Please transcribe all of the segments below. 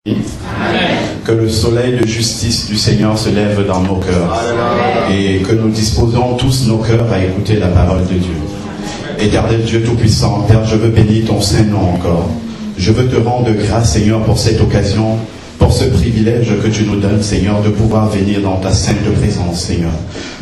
Que le soleil de justice du Seigneur se lève dans nos cœurs et que nous disposons tous nos cœurs à écouter la parole de Dieu. Éternel Dieu Tout-Puissant, Père, je veux bénir ton Saint-Nom encore. Je veux te rendre grâce, Seigneur, pour cette occasion, pour ce privilège que tu nous donnes, Seigneur, de pouvoir venir dans ta sainte présence, Seigneur.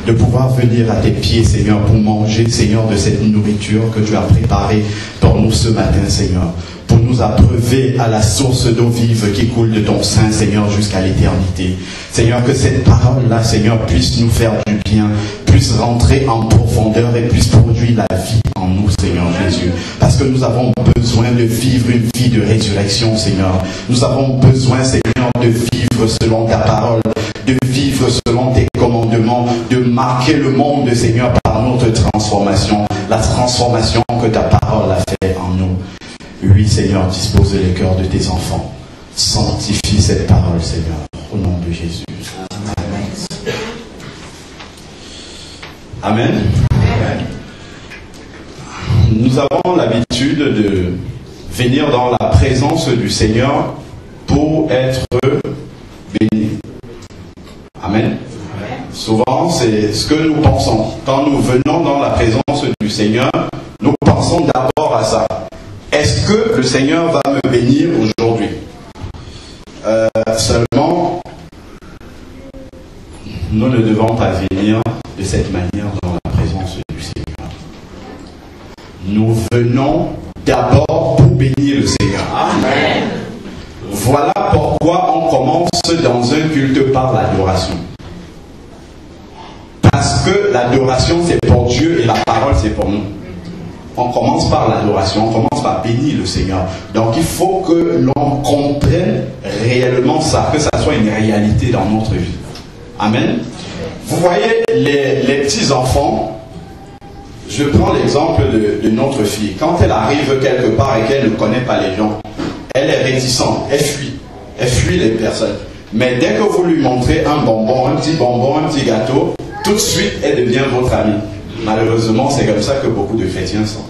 De pouvoir venir à tes pieds, Seigneur, pour manger, Seigneur, de cette nourriture que tu as préparée pour nous ce matin, Seigneur. Pour nous abreuver à la source d'eau vive qui coule de ton sein, Seigneur, jusqu'à l'éternité. Seigneur, que cette parole-là, Seigneur, puisse nous faire du bien, puisse rentrer en profondeur et puisse produire la vie en nous, Seigneur Jésus. Parce que nous avons besoin de vivre une vie de résurrection, Seigneur. Nous avons besoin, Seigneur, de vivre selon ta parole, de vivre selon tes commandements, de marquer le monde, Seigneur, par notre transformation, la transformation que ta parole a fait en nous. Oui, Seigneur, dispose les cœurs de tes enfants. Sanctifie cette parole, Seigneur, au nom de Jésus. Amen. Amen. Amen. Nous avons l'habitude de venir dans la présence du Seigneur pour être bénis. Amen. Amen. Souvent, c'est ce que nous pensons. Quand nous venons dans la présence du Seigneur, nous pensons d'abord à ça. Est-ce que le Seigneur va me bénir aujourd'hui? Seulement, nous ne devons pas venir de cette manière dans la présence du Seigneur. Nous venons d'abord pour bénir le Seigneur. Amen. Voilà pourquoi on commence dans un culte par l'adoration. Parce que l'adoration c'est pour Dieu et la parole c'est pour nous. On commence par l'adoration, on commence par bénir le Seigneur. Donc il faut que l'on comprenne réellement ça, que ça soit une réalité dans notre vie. Amen. Vous voyez les petits enfants, je prends l'exemple de notre fille. Quand elle arrive quelque part et qu'elle ne connaît pas les gens, elle est réticente, elle fuit les personnes. Mais dès que vous lui montrez un bonbon, un petit gâteau, tout de suite elle devient votre amie. Malheureusement, c'est comme ça que beaucoup de chrétiens sont.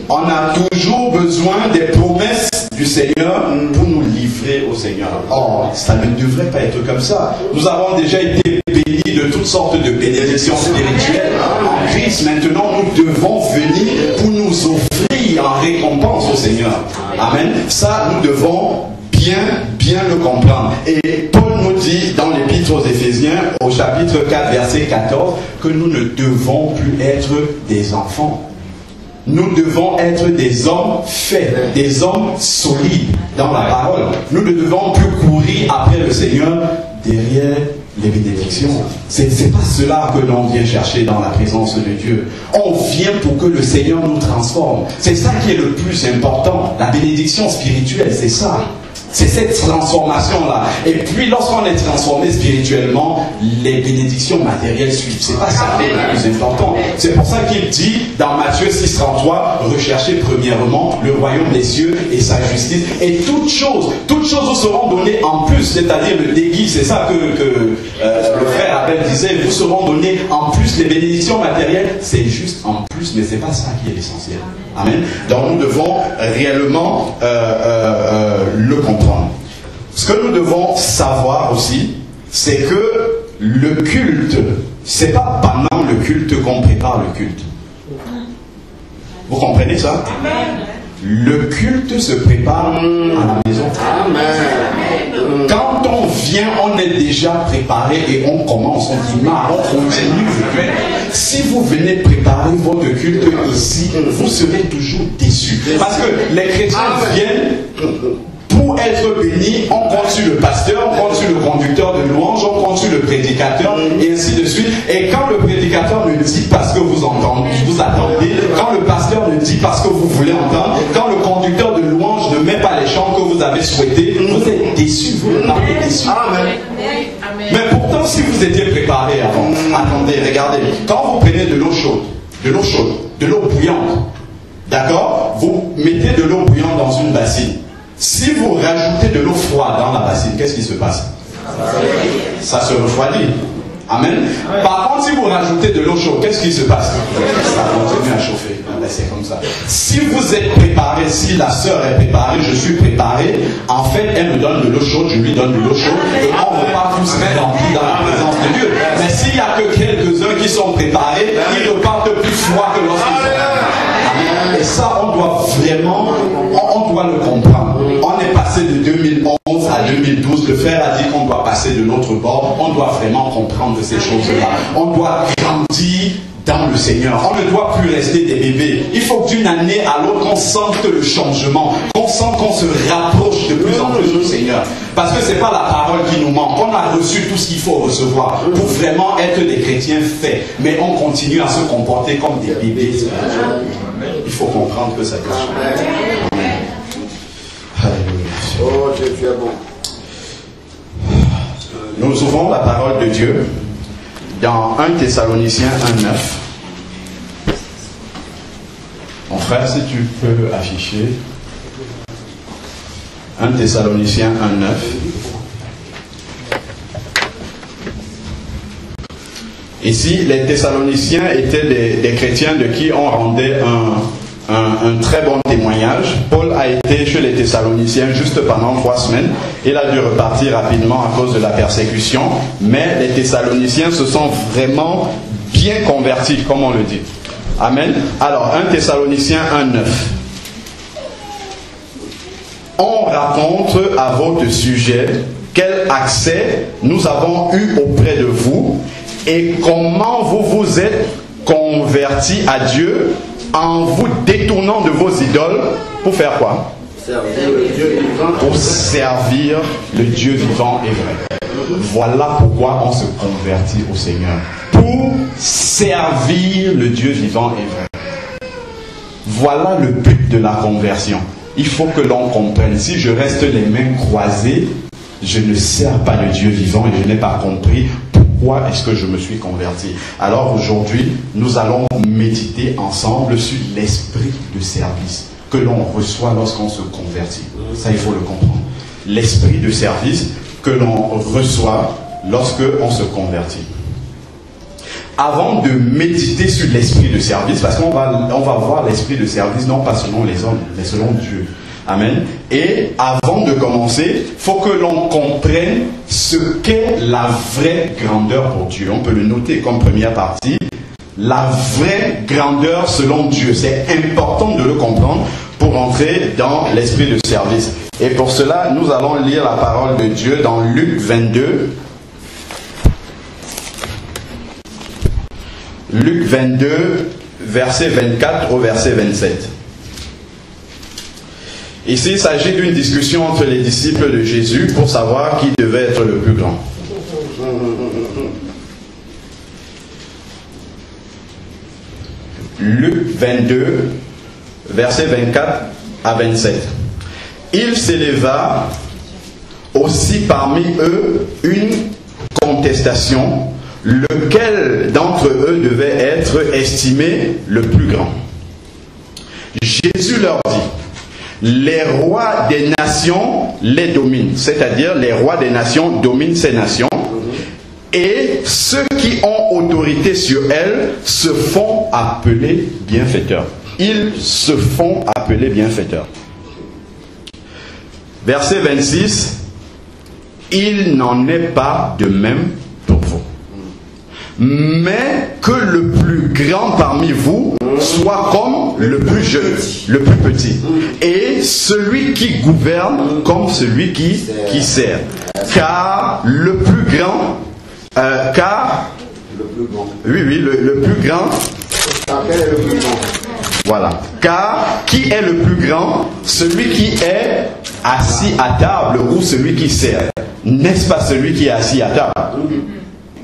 On a toujours besoin des promesses du Seigneur pour nous livrer au Seigneur. Or, ça ne devrait pas être comme ça. Nous avons déjà été bénis de toutes sortes de bénédictions spirituelles en Christ. Maintenant, nous devons venir pour nous offrir en récompense au Seigneur. Amen. Ça, nous devons bien le comprendre. Et Paul nous dit dans l'épître aux Éphésiens, au chapitre 4, verset 14, que nous ne devons plus être des enfants. Nous devons être des hommes faits, des hommes solides dans la parole. Nous ne devons plus courir après le Seigneur derrière les bénédictions. C'est pas cela que l'on vient chercher dans la présence de Dieu. On vient pour que le Seigneur nous transforme. C'est ça qui est le plus important. La bénédiction spirituelle, c'est ça. C'est cette transformation-là. Et puis, lorsqu'on est transformé spirituellement, les bénédictions matérielles suivent. C'est pas ça qui est le plus important. C'est pour ça qu'il dit, dans Matthieu 6,33, recherchez premièrement le royaume des cieux et sa justice. Et toutes choses vous seront données en plus. C'est-à-dire le déguis, c'est ça que le frère Abel disait, vous seront données en plus. Les bénédictions matérielles, c'est juste en plus, mais c'est pas ça qui est l'essentiel. Amen. Donc, nous devons réellement le comprendre. Ce que nous devons savoir aussi, c'est que le culte, c'est pas pendant le culte qu'on prépare le culte. Vous comprenez ça? Amen. Le culte se prépare à la maison. Amen. Quand on vient, on est déjà préparé et on commence, on démarre, on continue. Si vous venez préparer votre culte ici, vous serez toujours déçus. Parce que les chrétiens viennent pour être bénis, on compte sur le pasteur, on compte sur le conducteur de louange, on compte sur le prédicateur, et ainsi de suite. Et quand le prédicateur ne dit pas ce que vous entendez, vous attendez, quand le pasteur ne dit pas ce que vous voulez entendre, quand le conducteur de louange ne met pas les chants que vous avez souhaités, vous êtes déçus, vous partez déçus. Amen. Mais pourtant, si vous étiez préparé avant, attendez, regardez, quand vous prenez de l'eau chaude, de l'eau bouillante, d'accord, vous mettez de l'eau bouillante dans une bassine. Si vous rajoutez de l'eau froide dans la bassine, qu'est-ce qui se passe? Ça se refroidit. Amen. Par contre, si vous rajoutez de l'eau chaude, qu'est-ce qui se passe? Ça continue à chauffer. C'est comme ça. Si vous êtes préparé, si la sœur est préparée, je suis préparé, en fait, elle me donne de l'eau chaude, je lui donne de l'eau chaude, et on ne va pas tous mettre en vie dans la présence de Dieu. Mais s'il n'y a que quelques-uns qui sont préparés, ils repartent plus froids que lorsqu'ils sont là. Et ça, on doit vraiment, on doit le comprendre. On est passé de 2011 à 2012. Le frère a dit qu'on doit passer de l'autre bord. On doit vraiment comprendre ces choses-là. On doit grandir dans le Seigneur. On ne doit plus rester des bébés. Il faut que d'une année à l'autre, on sente le changement. Qu'on sente qu'on se rapproche de plus en plus du Seigneur. Parce que ce n'est pas la parole qui nous manque. On a reçu tout ce qu'il faut recevoir pour vraiment être des chrétiens faits. Mais on continue à se comporter comme des bébés. Il faut comprendre que ça doit changer. Oh, Dieu, tu es bon. Nous ouvrons la parole de Dieu dans 1 Thessaloniciens 1,9. Mon frère, si tu peux afficher 1 Thessaloniciens 1,9. Ici, les Thessaloniciens étaient des chrétiens de qui on rendait un très bon témoignage. Paul a été chez les Thessaloniciens juste pendant 3 semaines. Il a dû repartir rapidement à cause de la persécution. Mais les Thessaloniciens se sont vraiment bien convertis, comme on le dit. Amen. Alors, 1 Thessaloniciens 1,9. On raconte à votre sujet quel accès nous avons eu auprès de vous et comment vous vous êtes convertis à Dieu en vous détournant de vos idoles pour faire quoi? Servir le Dieu vivant. Pour servir le Dieu vivant et vrai. Voilà pourquoi on se convertit au Seigneur. Pour servir le Dieu vivant et vrai. Voilà le but de la conversion. Il faut que l'on comprenne. Si je reste les mains croisées, je ne sers pas le Dieu vivant et je n'ai pas compris pourquoi est-ce que je me suis converti. Alors aujourd'hui, nous allons méditer ensemble sur l'esprit de service que l'on reçoit lorsqu'on se convertit. Ça, il faut le comprendre. L'esprit de service que l'on reçoit lorsqu'on se convertit. Avant de méditer sur l'esprit de service, parce qu'on va voir l'esprit de service non pas selon les hommes, mais selon Dieu. Amen. Et avant de commencer, il faut que l'on comprenne ce qu'est la vraie grandeur pour Dieu. On peut le noter comme première partie. La vraie grandeur selon Dieu. C'est important de le comprendre pour entrer dans l'esprit de service. Et pour cela, nous allons lire la parole de Dieu dans Luc 22. Luc 22, verset 24 au verset 27. Ici, il s'agit d'une discussion entre les disciples de Jésus pour savoir qui devait être le plus grand. Luc 22, verset 24 à 27. Il s'éleva aussi parmi eux une contestation, lequel d'entre eux devait être estimé le plus grand. Jésus leur dit: les rois des nations les dominent, c'est-à-dire les rois des nations dominent ces nations, et ceux qui ont autorité sur elles se font appeler bienfaiteurs. Ils se font appeler bienfaiteurs. Verset 26, il n'en est pas de même pour vous. Mais que le plus grand parmi vous soit comme le plus jeune, le plus petit, et celui qui gouverne comme celui qui sert. Car le plus grand, le plus grand. Quel est le plus grand? Voilà. Car qui est le plus grand? Celui qui est assis à table ou celui qui sert? N'est-ce pas celui qui est assis à table?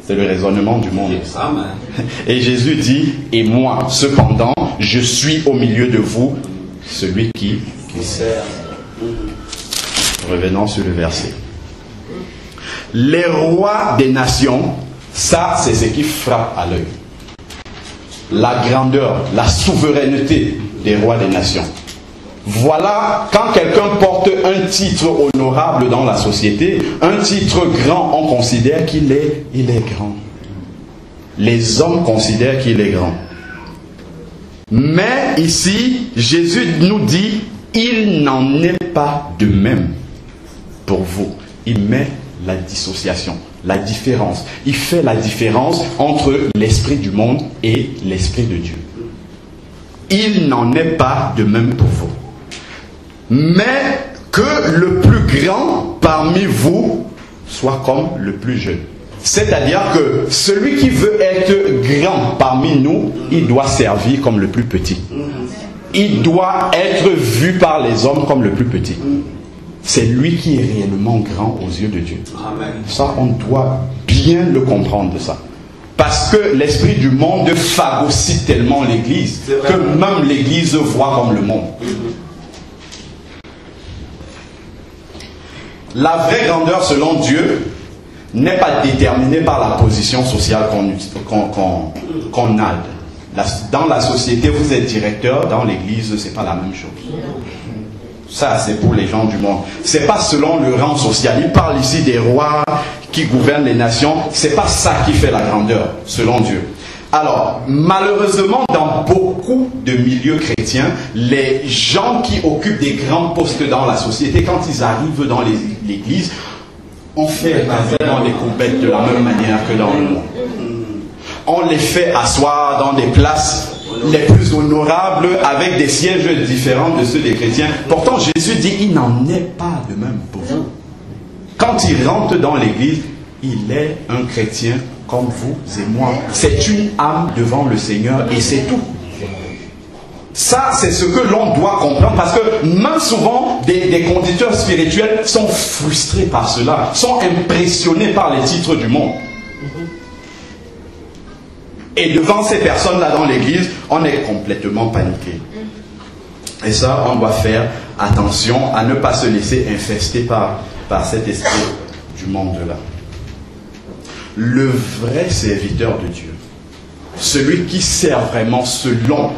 C'est le raisonnement du monde. Et Jésus dit: et moi, cependant, je suis au milieu de vous, celui qui sert. Revenons sur le verset. Les rois des nations, ça c'est ce qui frappe à l'œil. La grandeur, la souveraineté des rois des nations. Voilà, quand quelqu'un porte un titre honorable dans la société, un titre grand, on considère qu'il est grand. les hommes considèrent qu'il est grand. Mais ici, Jésus nous dit, il n'en est pas de même pour vous. Il met la dissociation, la différence. Il fait la différence entre l'esprit du monde et l'esprit de Dieu. Il n'en est pas de même pour vous. Mais que le plus grand parmi vous soit comme le plus jeune. C'est-à-dire que celui qui veut être grand parmi nous, il doit servir comme le plus petit. Il doit être vu par les hommes comme le plus petit. C'est lui qui est réellement grand aux yeux de Dieu. Ça, on doit bien le comprendre de ça. Parce que l'esprit du monde phagocyte tellement l'Église que même l'Église voit comme le monde. La vraie grandeur selon Dieu n'est pas déterminée par la position sociale qu'on a. Dans la société, vous êtes directeur, dans l'Église, c'est pas la même chose. Ça, c'est pour les gens du monde. C'est pas selon le rang social. Il parle ici des rois qui gouvernent les nations. C'est pas ça qui fait la grandeur, selon Dieu. Alors, malheureusement, dans beaucoup de milieux chrétiens, les gens qui occupent des grands postes dans la société, quand ils arrivent dans l'Église, on fait quasiment les coupettes de la même manière que dans le monde. On les fait asseoir dans des places les plus honorables avec des sièges différents de ceux des chrétiens. Pourtant, Jésus dit, il n'en est pas de même pour vous. Quand il rentre dans l'église, il est un chrétien comme vous et moi. C'est une âme devant le Seigneur et c'est tout. Ça, c'est ce que l'on doit comprendre parce que même souvent, des conducteurs spirituels sont frustrés par cela, sont impressionnés par les titres du monde. Et devant ces personnes-là dans l'église, on est complètement paniqué. Et ça, on doit faire attention à ne pas se laisser infester par cet esprit du monde-là. Le vrai serviteur de Dieu, celui qui sert vraiment selon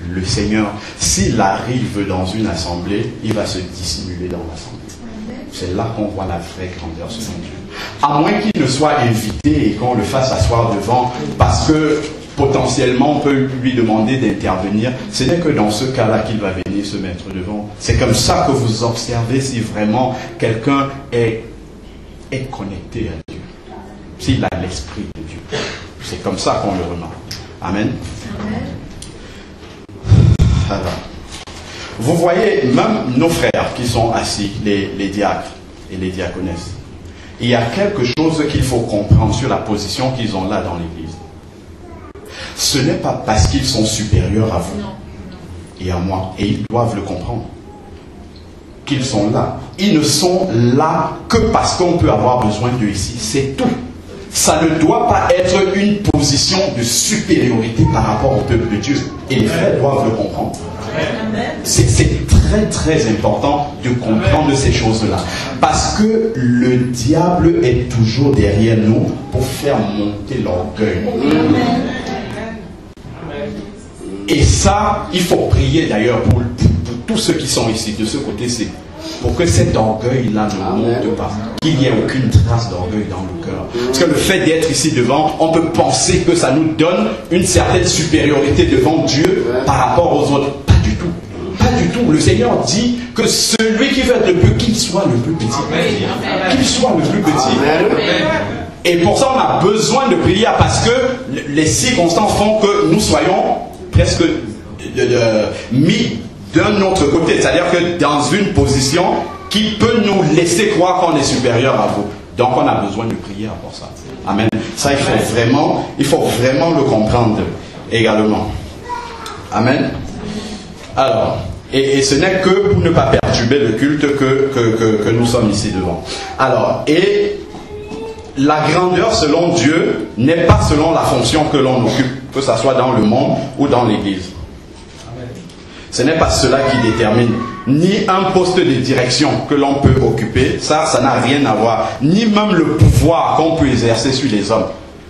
le Seigneur, s'il arrive dans une assemblée, il va se dissimuler dans l'assemblée. C'est là qu'on voit la vraie grandeur selon Dieu. À moins qu'il ne soit invité et qu'on le fasse asseoir devant, parce que potentiellement on peut lui demander d'intervenir, ce n'est que dans ce cas-là qu'il va venir se mettre devant. C'est comme ça que vous observez si vraiment quelqu'un est connecté à Dieu, s'il a l'esprit de Dieu. C'est comme ça qu'on le remarque. Amen. Alors, vous voyez, même nos frères qui sont assis, les diacres et les diaconesses, il y a quelque chose qu'il faut comprendre sur la position qu'ils ont là dans l'église. Ce n'est pas parce qu'ils sont supérieurs à vous et à moi, et ils doivent le comprendre, qu'ils sont là. Ils ne sont là que parce qu'on peut avoir besoin d'eux ici, c'est tout. Ça ne doit pas être une position de supériorité par rapport au peuple de Dieu. Et les frères doivent le comprendre. C'est très très important de comprendre ces choses-là. Parce que le diable est toujours derrière nous pour faire monter l'orgueil. Et ça, il faut prier d'ailleurs pour tous ceux qui sont ici, de ce côté-ci, pour que cet orgueil-là ne monte pas, qu'il n'y ait aucune trace d'orgueil dans le cœur. Parce que le fait d'être ici devant, on peut penser que ça nous donne une certaine supériorité devant Dieu par rapport aux autres. Pas du tout. Pas du tout. Le Seigneur dit que celui qui veut être le plus, qu'il soit le plus petit. Qu'il soit le plus petit. Et pour ça, on a besoin de prier parce que les circonstances font que nous soyons presque mis d'un autre côté, c'est-à-dire que dans une position qui peut nous laisser croire qu'on est supérieur à vous. Donc on a besoin de prier pour ça. Amen. Ça, il faut vraiment le comprendre également. Amen. Alors, et ce n'est que pour ne pas perturber le culte que nous sommes ici devant. Alors, et la grandeur selon Dieu n'est pas selon la fonction que l'on occupe, que ce soit dans le monde ou dans l'église. Ce n'est pas cela qui détermine ni un poste de direction que l'on peut occuper, ça n'a rien à voir, ni même le pouvoir qu'on peut exercer sur les hommes.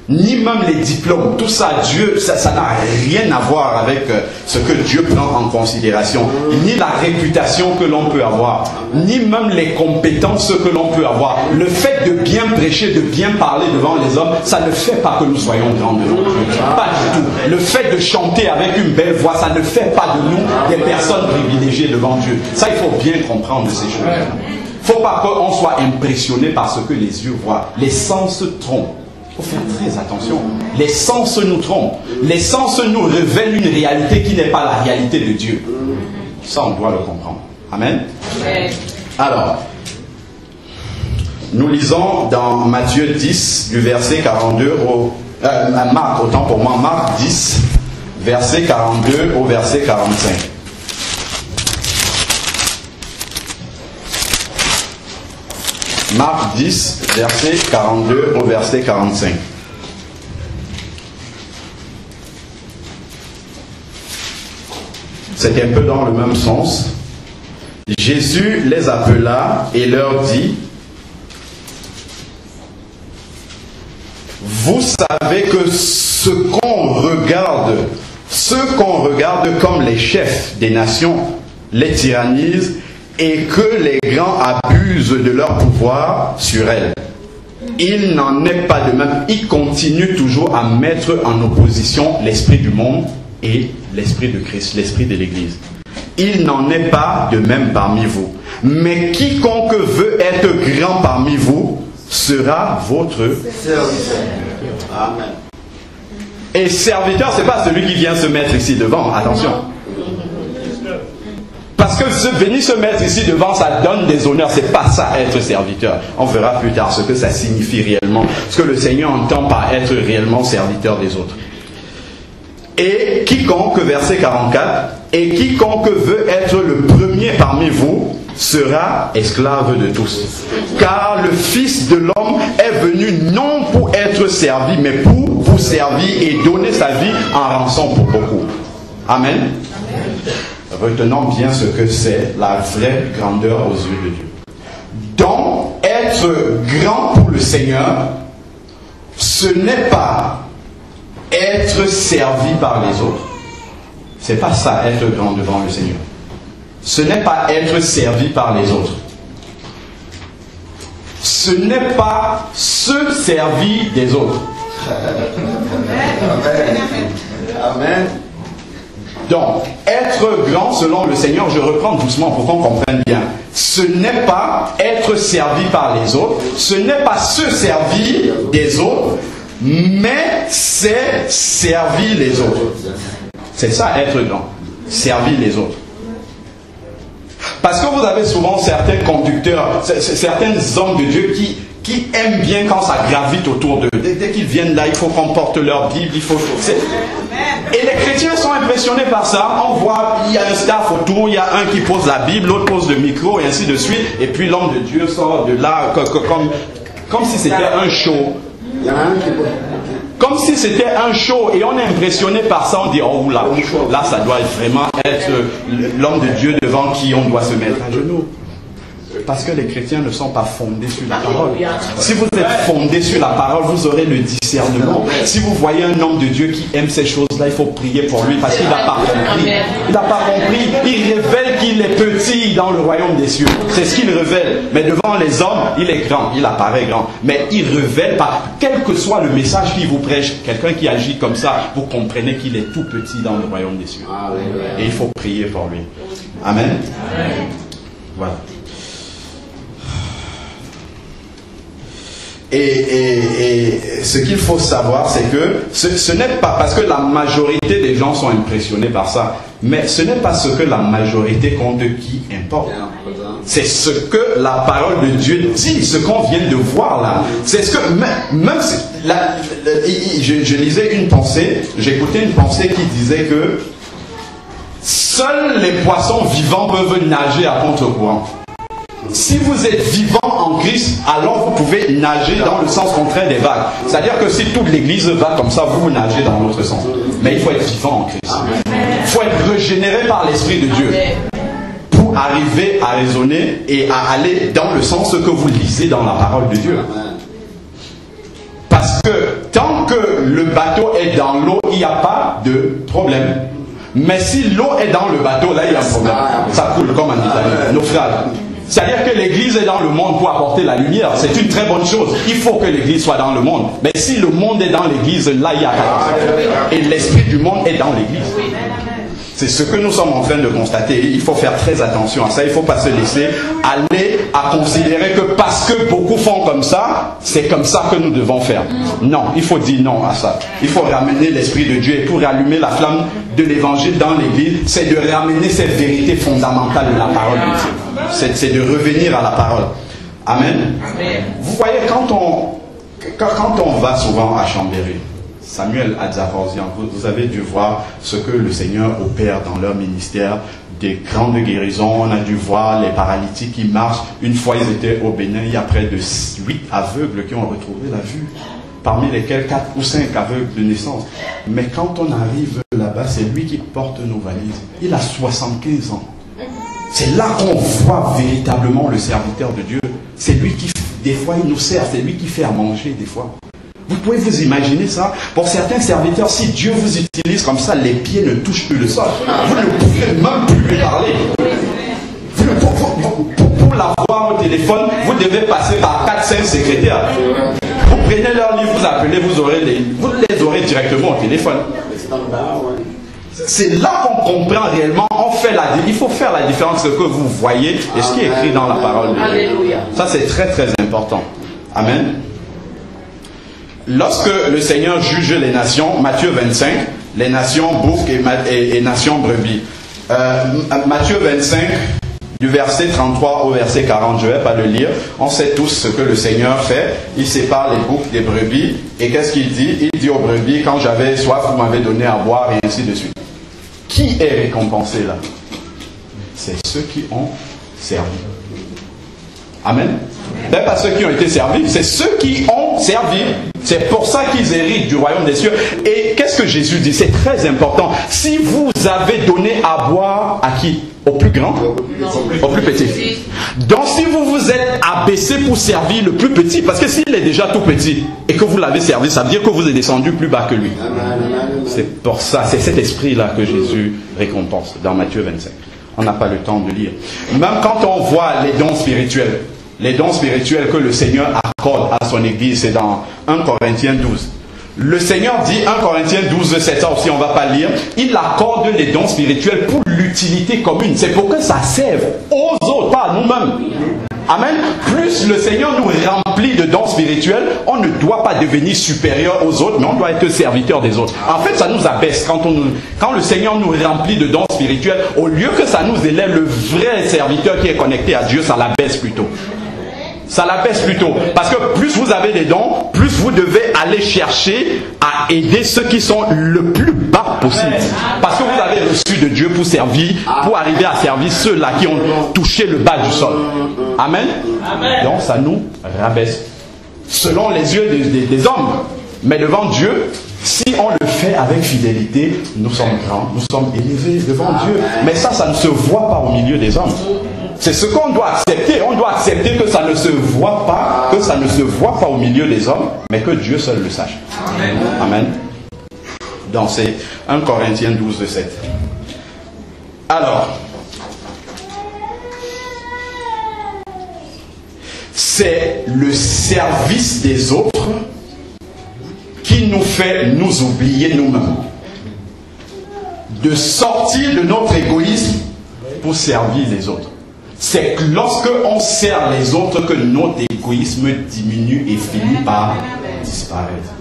ni même les diplômes. Tout ça, Dieu, ça n'a rien à voir avec ce que Dieu prend en considération. Ni la réputation que l'on peut avoir, ni même les compétences que l'on peut avoir. Le fait de bien prêcher, de bien parler devant les hommes, ça ne fait pas que nous soyons grands devant Dieu. Pas du tout. Le fait de chanter avec une belle voix, ça ne fait pas de nous des personnes privilégiées devant Dieu. Ça, il faut bien comprendre ces choses. Il ne faut pas qu'on soit impressionné par ce que les yeux voient. Les sens trompent. Il faut faire très attention. Les sens nous trompent. Les sens nous révèlent une réalité qui n'est pas la réalité de Dieu. Ça, on doit le comprendre. Amen. Amen. Alors, nous lisons dans Matthieu 10, du verset 42 au... Marc, autant pour moi, Marc 10, verset 42 au verset 45. Marc 10, verset 42 au verset 45. C'est un peu dans le même sens. Jésus les appela et leur dit: vous savez que ce qu'on regarde comme les chefs des nations les tyrannisent et que les grands abusent de leur pouvoir sur elles. Il n'en est pas de même. Il continue toujours à mettre en opposition l'esprit du monde et l'esprit de Christ, l'esprit de l'Église. Il n'en est pas de même parmi vous. Mais quiconque veut être grand parmi vous sera votre serviteur. Amen. Et serviteur, ce n'est pas celui qui vient se mettre ici devant. Attention. Parce que venir se mettre ici devant, ça donne des honneurs. C'est pas ça, être serviteur. On verra plus tard ce que ça signifie réellement. Ce que le Seigneur entend par être réellement serviteur des autres. Et quiconque, verset 44, et quiconque veut être le premier parmi vous sera esclave de tous. Car le Fils de l'homme est venu non pour être servi, mais pour vous servir et donner sa vie en rançon pour beaucoup. Amen. Retenons bien ce que c'est la vraie grandeur aux yeux de Dieu. Donc, être grand pour le Seigneur, ce n'est pas être servi par les autres. C'est pas ça, être grand devant le Seigneur. Ce n'est pas être servi par les autres. Ce n'est pas se servir des autres. Amen. Amen. Donc, être grand selon le Seigneur, je reprends doucement pour qu'on comprenne bien. Ce n'est pas être servi par les autres, ce n'est pas se servir des autres, mais c'est servir les autres. C'est ça, être grand. Servir les autres. Parce que vous avez souvent certains conducteurs, certains hommes de Dieu qui aiment bien quand ça gravite autour d'eux. Dès qu'ils viennent là, il faut qu'on porte leur Bible, il faut... Et les chrétiens sont impressionnés par ça. On voit, il y a un staff autour, il y a un qui pose la Bible, l'autre pose le micro, et ainsi de suite. Et puis l'homme de Dieu sort de là comme si c'était un show. Comme si c'était un show. Et on est impressionné par ça. On dit, oh là, là ça doit vraiment être l'homme de Dieu devant qui on doit se mettre à genoux. Parce que les chrétiens ne sont pas fondés sur la parole. Si vous êtes fondés sur la parole, vous aurez le discernement. Si vous voyez un homme de Dieu qui aime ces choses-là, il faut prier pour lui parce qu'il n'a pas compris. Il n'a pas compris. Il révèle qu'il est petit dans le royaume des cieux. C'est ce qu'il révèle. Mais devant les hommes, il est grand. Il apparaît grand. Mais il révèle pas. Quel que soit le message qu'il vous prêche, quelqu'un qui agit comme ça, vous comprenez qu'il est tout petit dans le royaume des cieux. Et il faut prier pour lui. Amen. Voilà. Et ce qu'il faut savoir, c'est que ce n'est pas parce que la majorité des gens sont impressionnés par ça, mais ce n'est pas ce que la majorité compte qui importe. C'est ce que la parole de Dieu dit, ce qu'on vient de voir là. C'est ce que même je lisais une pensée, j'écoutais une pensée qui disait que seuls les poissons vivants peuvent nager à contre-courant. Si vous êtes vivant en Christ, alors vous pouvez nager dans le sens contraire des vagues. C'est-à-dire que si toute l'église va comme ça, vous nagez dans l'autre sens. Mais il faut être vivant en Christ. Il faut être régénéré par l'Esprit de Dieu pour arriver à raisonner et à aller dans le sens que vous lisez dans la parole de Dieu. Parce que tant que le bateau est dans l'eau, il n'y a pas de problème. Mais si l'eau est dans le bateau, là il y a un problème. Ça coule comme en Italie, naufrage. C'est-à-dire que l'église est dans le monde pour apporter la lumière. C'est une très bonne chose. Il faut que l'église soit dans le monde. Mais si le monde est dans l'église, là il y a catastrophe. Et l'esprit du monde est dans l'église. C'est ce que nous sommes en train de constater. Il faut faire très attention à ça. Il ne faut pas se laisser aller à considérer que parce que beaucoup font comme ça, c'est comme ça que nous devons faire. Non, il faut dire non à ça. Il faut ramener l'Esprit de Dieu. Et pour rallumer la flamme de l'évangile dans l'église, c'est de ramener cette vérité fondamentale de la parole de Dieu. C'est de revenir à la parole. Amen. Vous voyez, quand on va souvent à Chambéry, Samuel Adzafosian, vous avez dû voir ce que le Seigneur opère dans leur ministère, des grandes guérisons. On a dû voir les paralytiques qui marchent. Une fois ils étaient au Bénin, il y a près de 8 aveugles qui ont retrouvé la vue, parmi lesquels 4 ou 5 aveugles de naissance. Mais quand on arrive là-bas, c'est lui qui porte nos valises. Il a 75 ans. C'est là qu'on voit véritablement le serviteur de Dieu. C'est lui qui, des fois, il nous sert. C'est lui qui fait à manger, des fois. Vous pouvez vous imaginer ça? Pour certains serviteurs, si Dieu vous utilise comme ça, les pieds ne touchent plus le sol. Vous ne pouvez même plus lui parler. Pour l'avoir au téléphone, vous devez passer par 4-5 secrétaires. Vous prenez leur livre, vous appelez, vous les aurez directement au téléphone. C'est là qu'on comprend réellement, il faut faire la différence entre ce que vous voyez et ce qui est écrit dans la parole de Dieu. Ça, c'est très très important. Amen. Lorsque le Seigneur juge les nations, Matthieu 25, les nations boucs et nations brebis. Matthieu 25, du verset 33 au verset 40, je ne vais pas le lire. On sait tous ce que le Seigneur fait. Il sépare les boucs des brebis. Et qu'est-ce qu'il dit? Il dit aux brebis, quand j'avais soif, vous m'avez donné à boire, et ainsi de suite. Qui est récompensé là? C'est ceux qui ont servi. Amen. Mais pas ceux qui ont été servis, c'est ceux qui ont servi. C'est pour ça qu'ils héritent du royaume des cieux. Et qu'est-ce que Jésus dit? C'est très important. Si vous avez donné à boire à qui? Au plus grand? Au plus petit. Donc si vous vous êtes abaissé pour servir le plus petit, parce que s'il est déjà tout petit et que vous l'avez servi, ça veut dire que vous êtes descendu plus bas que lui. C'est pour ça, c'est cet esprit-là que Jésus récompense dans Matthieu 25. On n'a pas le temps de lire. Même quand on voit les dons spirituels que le Seigneur accorde à son Église, c'est dans 1 Corinthiens 12. Le Seigneur dit, 1 Corinthiens 12, 7, ça aussi on ne va pas lire, il accorde les dons spirituels pour l'utilité commune. C'est pour que ça serve aux autres, pas à nous-mêmes. Amen. Plus le Seigneur nous remplit de dons spirituels, on ne doit pas devenir supérieur aux autres, mais on doit être serviteur des autres. En fait, ça nous abaisse. Quand le Seigneur nous remplit de dons spirituels, au lieu que ça nous élève, le vrai serviteur qui est connecté à Dieu, ça l'abaisse plutôt. Ça l'abaisse plutôt. Parce que plus vous avez des dons, plus vous devez aller chercher à aider ceux qui sont le plus bas possible. Parce que vous avez reçu de Dieu pour servir, pour arriver à servir ceux-là qui ont touché le bas du sol. Amen. Donc ça nous rabaisse. Selon les yeux des hommes. Mais devant Dieu, si on le fait avec fidélité, nous sommes grands, nous sommes élevés devant Dieu. Mais ça ne se voit pas au milieu des hommes. C'est ce qu'on doit accepter. On doit accepter que ça ne se voit pas, au milieu des hommes, mais que Dieu seul le sache. Amen. Donc c'est 1 Corinthiens 12, 7. Alors, c'est le service des autres qui nous fait nous oublier nous-mêmes. De sortir de notre égoïsme pour servir les autres. C'est lorsque on sert les autres que notre égoïsme diminue et finit par disparaître.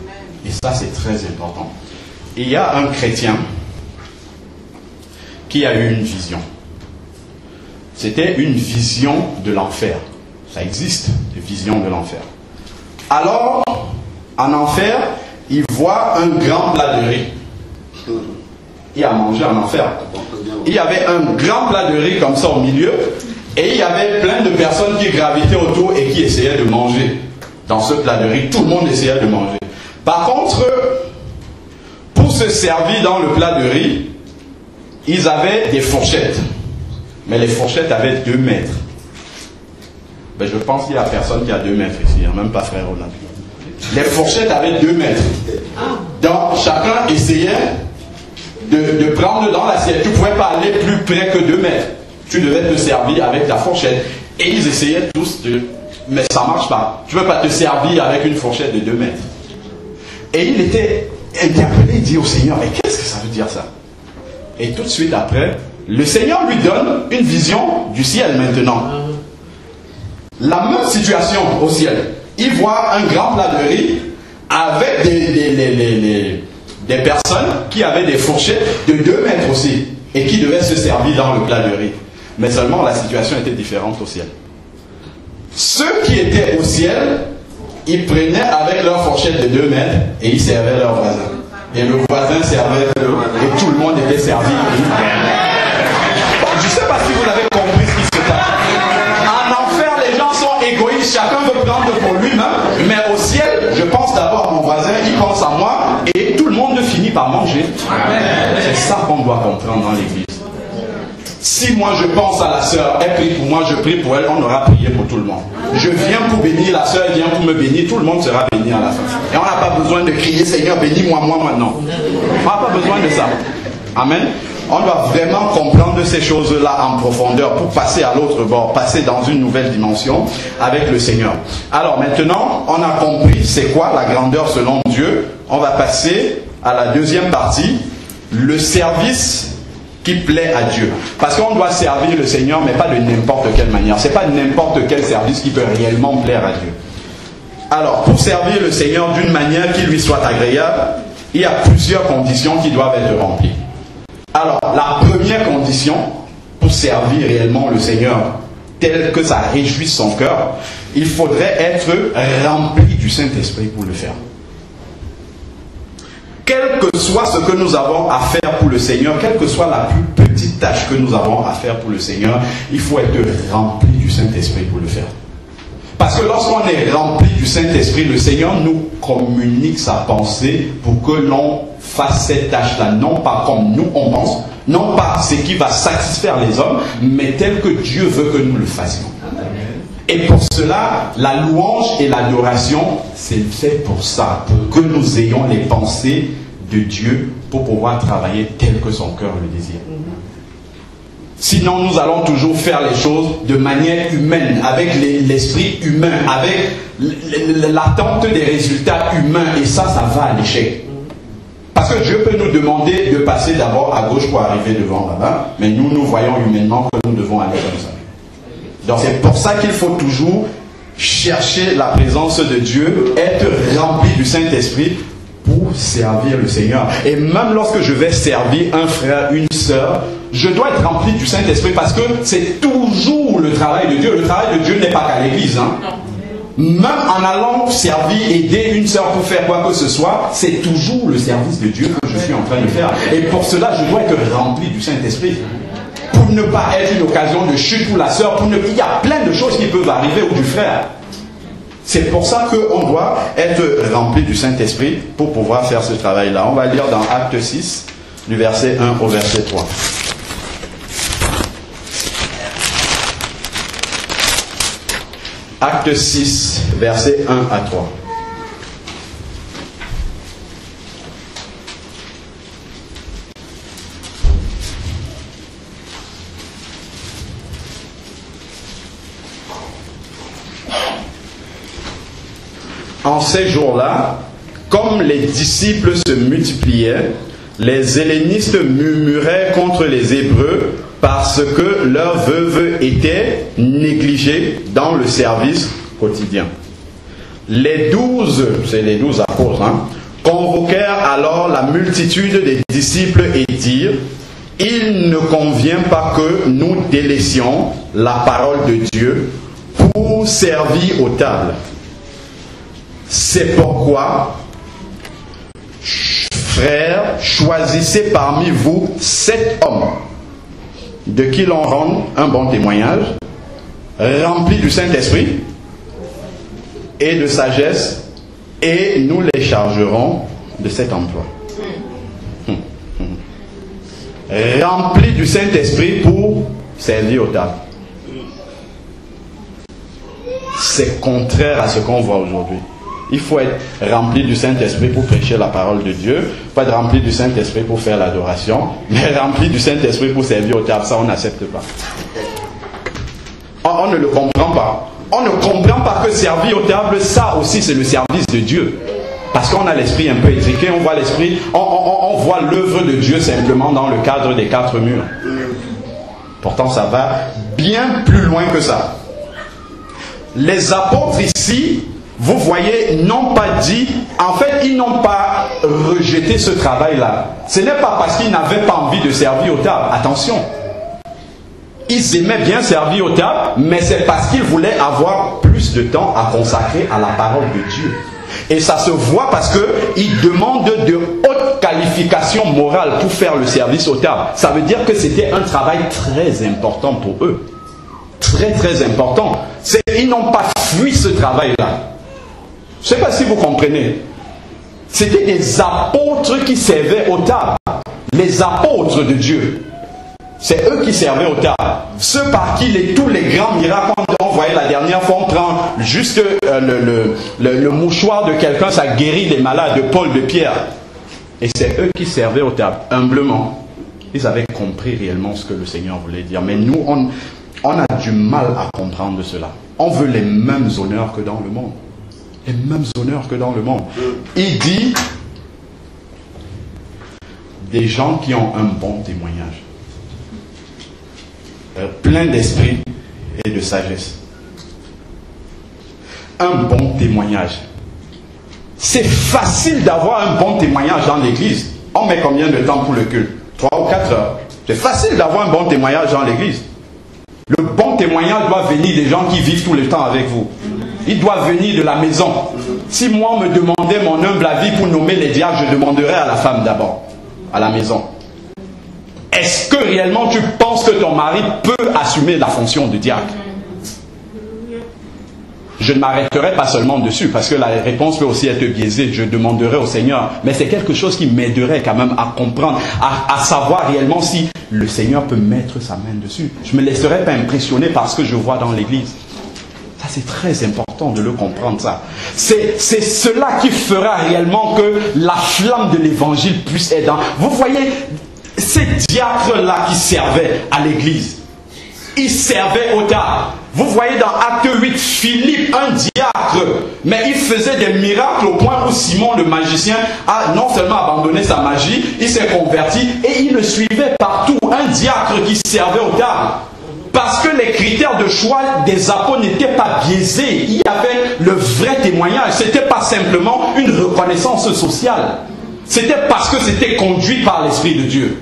Et ça, c'est très important. Et il y a un chrétien qui a eu une vision. C'était une vision de l'enfer. Ça existe, des visions de l'enfer. Alors, en enfer, il voit un grand plat de riz. Il a mangé en enfer. Il y avait un grand plat de riz comme ça au milieu. Et il y avait plein de personnes qui gravitaient autour et qui essayaient de manger dans ce plat de riz. Tout le monde essayait de manger. Par contre, pour se servir dans le plat de riz, ils avaient des fourchettes. Mais les fourchettes avaient 2 mètres. Ben, je pense qu'il n'y a personne qui a 2 mètres ici, même pas frère Ronald. les fourchettes avaient 2 mètres. Donc chacun essayait de prendre dans l'assiette. Tu ne pouvais pas aller plus près que 2 mètres. Tu devais te servir avec ta fourchette. Et ils essayaient tous de... Mais ça ne marche pas. Tu ne peux pas te servir avec une fourchette de 2 mètres. Et il était interpellé, il dit au Seigneur, mais qu'est-ce que ça veut dire ça? Et tout de suite après, le Seigneur lui donne une vision du ciel maintenant. La même situation au ciel. Il voit un grand plat de riz avec des personnes qui avaient des fourchettes de 2 mètres aussi et qui devaient se servir dans le plat de riz. Mais seulement la situation était différente au ciel. Ceux qui étaient au ciel, ils prenaient avec leur fourchette de 2 mètres et ils servaient leur voisin. Et le voisin servait et tout le monde était servi. Je ne sais pas si vous avez compris ce qui se passe. En enfer, les gens sont égoïstes, chacun veut prendre pour lui-même. Mais au ciel, je pense d'abord à mon voisin, il pense à moi et tout le monde finit par manger. C'est ça qu'on doit comprendre dans l'église. Si moi je pense à la sœur, elle prie pour moi, je prie pour elle, on aura prié pour tout le monde. Je viens pour bénir la sœur, elle vient pour me bénir, tout le monde sera béni à la fin. Et on n'a pas besoin de crier Seigneur, bénis-moi, moi maintenant. On n'a pas besoin de ça. Amen. On doit vraiment comprendre ces choses-là en profondeur pour passer à l'autre bord, passer dans une nouvelle dimension avec le Seigneur. Alors maintenant, on a compris c'est quoi la grandeur selon Dieu. On va passer à la deuxième partie, le service qui plaît à Dieu. Parce qu'on doit servir le Seigneur, mais pas de n'importe quelle manière. Ce n'est pas n'importe quel service qui peut réellement plaire à Dieu. Alors, pour servir le Seigneur d'une manière qui lui soit agréable, il y a plusieurs conditions qui doivent être remplies. Alors, la première condition pour servir réellement le Seigneur tel que ça réjouisse son cœur, il faudrait être rempli du Saint-Esprit pour le faire. Quel que soit ce que nous avons à faire pour le Seigneur, quelle que soit la plus petite tâche que nous avons à faire pour le Seigneur, il faut être rempli du Saint-Esprit pour le faire. Parce que lorsqu'on est rempli du Saint-Esprit, le Seigneur nous communique sa pensée pour que l'on fasse cette tâche-là, non pas comme nous on pense, non pas ce qui va satisfaire les hommes, mais tel que Dieu veut que nous le fassions. Et pour cela, la louange et l'adoration, c'est fait pour ça, pour que nous ayons les pensées de Dieu pour pouvoir travailler tel que son cœur le désire. Sinon, nous allons toujours faire les choses de manière humaine, avec l'esprit humain, avec l'attente des résultats humains, et ça va à l'échec. Parce que Dieu peut nous demander de passer d'abord à gauche pour arriver devant là-bas, mais nous voyons humainement que nous devons aller comme ça. Donc c'est pour ça qu'il faut toujours chercher la présence de Dieu, être rempli du Saint-Esprit pour servir le Seigneur. Et même lorsque je vais servir un frère, une sœur, je dois être rempli du Saint-Esprit parce que c'est toujours le travail de Dieu. Le travail de Dieu n'est pas qu'à l'église. Hein. Même en allant servir, aider une sœur pour faire quoi que ce soit, c'est toujours le service de Dieu que je suis en train de faire. Et pour cela, je dois être rempli du Saint-Esprit. Pour ne pas être une occasion de chute pour la sœur, il y a plein de choses qui peuvent arriver ou du frère. C'est pour ça qu'on doit être rempli du Saint-Esprit pour pouvoir faire ce travail-là. On va lire dans Acte 6, du verset 1 au verset 3. Acte 6, verset 1 à 3. En ces jours-là, comme les disciples se multipliaient, les hellénistes murmuraient contre les Hébreux parce que leurs veuves étaient négligées dans le service quotidien. Les 12, c'est les 12 apôtres, convoquèrent alors la multitude des disciples et dirent: il ne convient pas que nous délaissions la parole de Dieu pour servir aux tables. C'est pourquoi, frères, choisissez parmi vous 7 hommes de qui l'on rende un bon témoignage, remplis du Saint-Esprit et de sagesse, et nous les chargerons de cet emploi. Remplis du Saint-Esprit pour servir aux tables. C'est contraire à ce qu'on voit aujourd'hui. Il faut être rempli du Saint-Esprit pour prêcher la parole de Dieu. Il faut être rempli du Saint-Esprit pour faire l'adoration. Mais rempli du Saint-Esprit pour servir au table, ça on n'accepte pas. On ne le comprend pas. On ne comprend pas que servir au table, ça aussi c'est le service de Dieu. Parce qu'on a l'esprit un peu étriqué, on voit l'esprit, on voit l'œuvre de Dieu simplement dans le cadre des 4 murs. Pourtant ça va bien plus loin que ça. Les apôtres ici, vous voyez, n'ont pas dit, en fait, ils n'ont pas rejeté ce travail-là. Ce n'est pas parce qu'ils n'avaient pas envie de servir aux tables. Attention. Ils aimaient bien servir aux tables, mais c'est parce qu'ils voulaient avoir plus de temps à consacrer à la parole de Dieu. Et ça se voit parce qu'ils demandent de hautes qualifications morales pour faire le service aux tables. Ça veut dire que c'était un travail très important pour eux. Très très important. Ils n'ont pas fui ce travail-là. Je ne sais pas si vous comprenez. C'était des apôtres qui servaient aux tables. Les apôtres de Dieu. C'est eux qui servaient aux tables. Ceux par qui tous les grands miracles, on voyait la dernière fois, on prend juste le mouchoir de quelqu'un, ça guérit les malades, de Paul, de Pierre. Et c'est eux qui servaient aux tables, humblement. Ils avaient compris réellement ce que le Seigneur voulait dire. Mais nous, on a du mal à comprendre cela. On veut les mêmes honneurs que dans le monde. Les mêmes honneurs que dans le monde. Il dit des gens qui ont un bon témoignage, plein d'esprit et de sagesse. Un bon témoignage. C'est facile d'avoir un bon témoignage dans l'église. On met combien de temps pour le culte? 3 ou 4 heures. C'est facile d'avoir un bon témoignage dans l'église. Le bon témoignage doit venir des gens qui vivent tout le temps avec vous. Il doit venir de la maison. Si moi on me demandait mon humble avis pour nommer les diacres, je demanderais à la femme d'abord, à la maison. Est-ce que réellement tu penses que ton mari peut assumer la fonction de diacre? Je ne m'arrêterai pas seulement dessus, parce que la réponse peut aussi être biaisée. Je demanderai au Seigneur. Mais c'est quelque chose qui m'aiderait quand même à comprendre, à savoir réellement si le Seigneur peut mettre sa main dessus. Je ne me laisserai pas impressionner par ce que je vois dans l'église. Ça, c'est très important de le comprendre, ça. C'est cela qui fera réellement que la flamme de l'évangile puisse être dans... Vous voyez, ces diacres-là qui servaient à l'église, ils servaient au tard. Vous voyez dans Acte 8, Philippe, un diacre, mais il faisait des miracles au point où Simon le magicien a non seulement abandonné sa magie, il s'est converti et il le suivait partout. Un diacre qui servait au tard. Parce que les critères de choix des apôtres n'étaient pas biaisés. Il y avait le vrai témoignage. Ce n'était pas simplement une reconnaissance sociale. C'était parce que c'était conduit par l'Esprit de Dieu.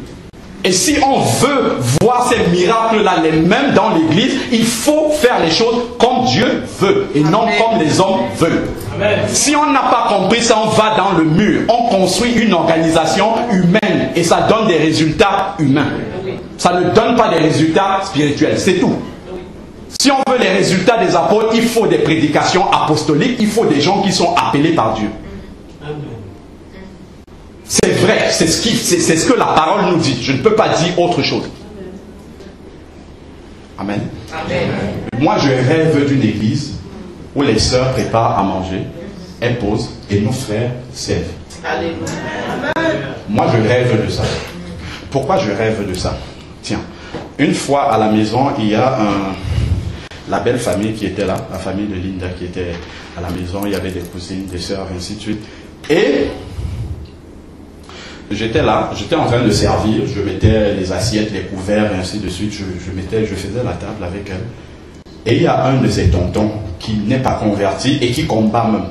Et si on veut voir ces miracles-là les mêmes dans l'église, il faut faire les choses comme Dieu veut et non comme les hommes veulent. Amen. Si on n'a pas compris ça, on va dans le mur. On construit une organisation humaine et ça donne des résultats humains. Ça ne donne pas des résultats spirituels, c'est tout. Si on veut les résultats des apôtres, il faut des prédications apostoliques, il faut des gens qui sont appelés par Dieu. C'est vrai, c'est ce que la parole nous dit. Je ne peux pas dire autre chose. Amen. Amen. Moi, je rêve d'une église où les sœurs préparent à manger, elles posent et nos frères servent. Alléluia. Moi, je rêve de ça. Pourquoi je rêve de ça? Tiens, une fois à la maison, il y a la belle famille qui était là, la famille de Linda qui était à la maison. Il y avait des cousines, des sœurs, ainsi de suite. Et j'étais là, j'étais en train de servir, je mettais les assiettes, les couverts et ainsi de suite, je faisais la table avec elle. Et il y a un de ces tontons qui n'est pas converti et qui combat même.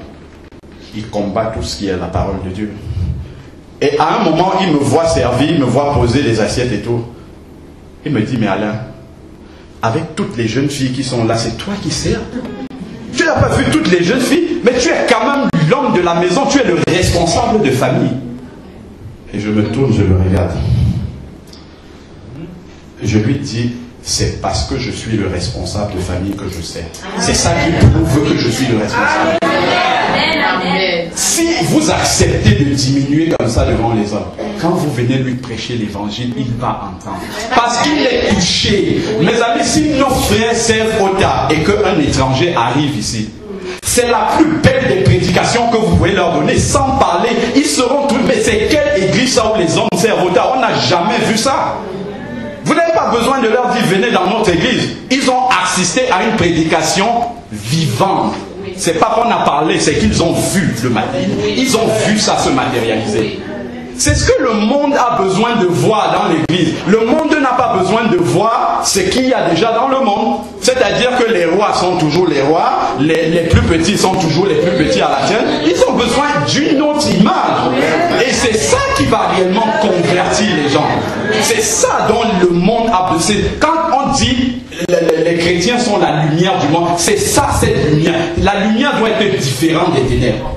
Il combat tout ce qui est la parole de Dieu. Et à un moment, il me voit servir, il me voit poser les assiettes et tout. Il me dit, mais Alain, avec toutes les jeunes filles qui sont là, c'est toi qui sers? Tu n'as pas vu toutes les jeunes filles? Mais tu es quand même l'homme de la maison, tu es le responsable de famille. Et je me tourne, je le regarde. Je lui dis, c'est parce que je suis le responsable de famille que je sers. C'est ça qui prouve que je suis le responsable. Amen. Si vous acceptez de diminuer comme ça devant les hommes, quand vous venez lui prêcher l'évangile, il va entendre. Parce qu'il est touché. Mes amis, si nos frères servent au tard et qu'un étranger arrive ici, c'est la plus belle des prédications que vous pouvez leur donner, sans parler. Ils seront tous, mais c'est quelle église ça où les hommes servent au tard? On n'a jamais vu ça. Vous n'avez pas besoin de leur dire venez dans notre église. Ils ont assisté à une prédication vivante. C'est pas qu'on a parlé, c'est qu'ils ont vu le matériel. Ils ont vu ça se matérialiser. C'est ce que le monde a besoin de voir dans l'église. Le monde n'a pas besoin de voir ce qu'il y a déjà dans le monde. C'est-à-dire que les rois sont toujours les rois, les plus petits sont toujours les plus petits à la tienne. Ils ont besoin d'une autre image. Et c'est ça qui va réellement convertir les gens. C'est ça dont le monde a besoin. Quand on dit les chrétiens sont la lumière du monde, c'est ça cette lumière. La lumière doit être différente des ténèbres.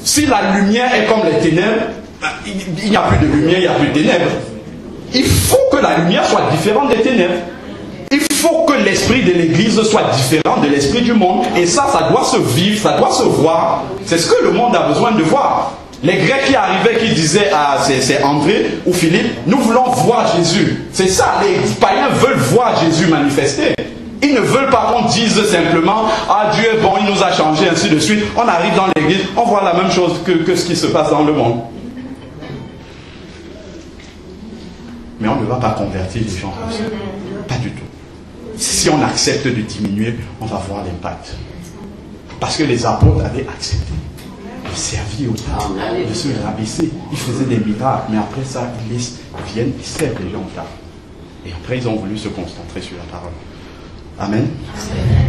Si la lumière est comme les ténèbres, il n'y a plus de lumière, il n'y a plus de ténèbres. Il faut que la lumière soit différente des ténèbres. Il faut que l'esprit de l'église soit différent de l'esprit du monde. Et ça doit se vivre, ça doit se voir. C'est ce que le monde a besoin de voir. Les Grecs qui arrivaient, qui disaient à c'est André ou Philippe, nous voulons voir Jésus. C'est ça, les païens veulent voir Jésus manifester. Ils ne veulent pas qu'on dise simplement ah Dieu est bon, il nous a changé, ainsi de suite. On arrive dans l'église, on voit la même chose que ce qui se passe dans le monde. Mais on ne va pas convertir les gens comme ça. Pas du tout. Si on accepte de diminuer, on va voir l'impact. Parce que les apôtres avaient accepté de servir au tard, de se rabaisser. Ils faisaient des miracles, mais après ça, ils viennent, ils servent les gens au tard. Et après, ils ont voulu se concentrer sur la parole. Amen.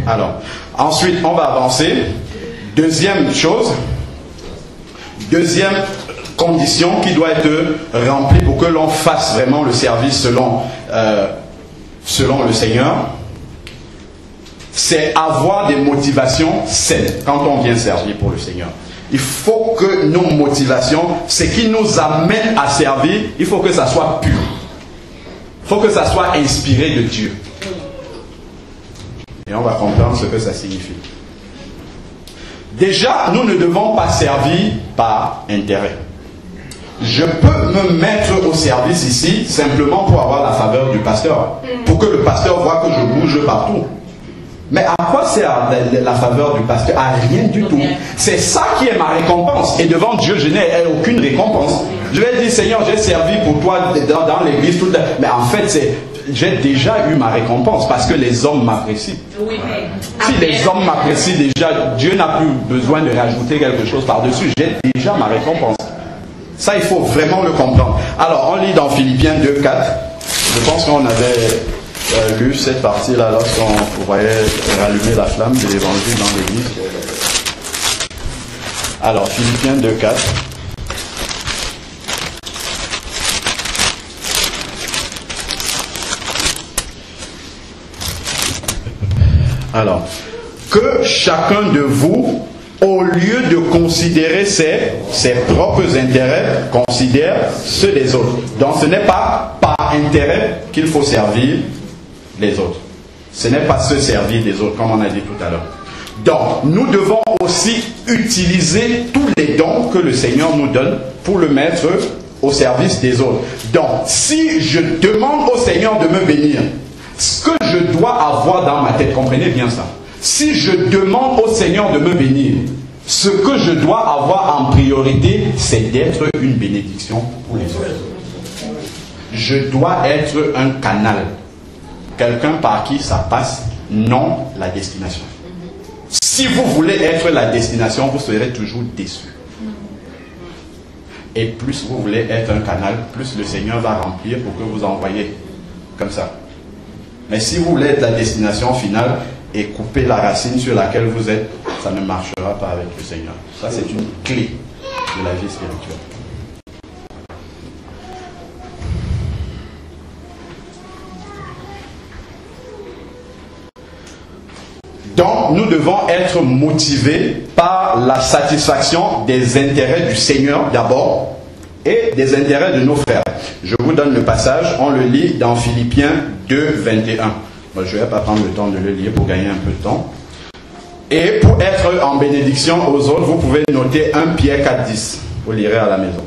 Alors, ensuite, on va avancer. Deuxième chose. Deuxième condition qui doit être remplie pour que l'on fasse vraiment le service selon le Seigneur, c'est avoir des motivations saines quand on vient servir pour le Seigneur. Il faut que nos motivations, ce qui nous amène à servir, il faut que ça soit pur. Il faut que ça soit inspiré de Dieu. Et on va comprendre ce que ça signifie. Déjà, nous ne devons pas servir par intérêt. Je peux me mettre au service ici simplement pour avoir la faveur du pasteur. Pour que le pasteur voit que je bouge partout. Mais à quoi sert la faveur du pasteur? À rien du tout. C'est ça qui est ma récompense. Et devant Dieu, je n'ai aucune récompense. Je vais dire, Seigneur, j'ai servi pour toi dans l'église. Mais en fait, j'ai déjà eu ma récompense parce que les hommes m'apprécient. Oui. Si les hommes m'apprécient déjà, Dieu n'a plus besoin de rajouter quelque chose par-dessus. J'ai déjà ma récompense. Ça, il faut vraiment le comprendre. Alors, on lit dans Philippiens 2, 4. Je pense qu'on avait lu cette partie-là lorsqu'on voyait rallumer la flamme de l'évangile dans l'église. Alors, Philippiens 2, 4. Alors, que chacun de vous, au lieu de considérer ses propres intérêts, considère ceux des autres. Donc ce n'est pas par intérêt qu'il faut servir les autres. Ce n'est pas se servir des autres, comme on a dit tout à l'heure. Donc nous devons aussi utiliser tous les dons que le Seigneur nous donne pour le mettre au service des autres. Donc si je demande au Seigneur de me bénir, ce que je dois avoir dans ma tête, comprenez bien ça. Si je demande au Seigneur de me bénir, ce que je dois avoir en priorité, c'est d'être une bénédiction pour les autres. Je dois être un canal. Quelqu'un par qui ça passe, non la destination. Si vous voulez être la destination, vous serez toujours déçu. Et plus vous voulez être un canal, plus le Seigneur va remplir pour que vous envoyez comme ça. Mais si vous voulez être la destination finale et couper la racine sur laquelle vous êtes, ça ne marchera pas avec le Seigneur. Ça, c'est une clé de la vie spirituelle. Donc, nous devons être motivés par la satisfaction des intérêts du Seigneur d'abord et des intérêts de nos frères. Je vous donne le passage, on le lit dans Philippiens 2, 21. Bon, je ne vais pas prendre le temps de le lire pour gagner un peu de temps. Et pour être en bénédiction aux autres, vous pouvez noter 1 Pierre 4, 10. Vous lirez à la maison.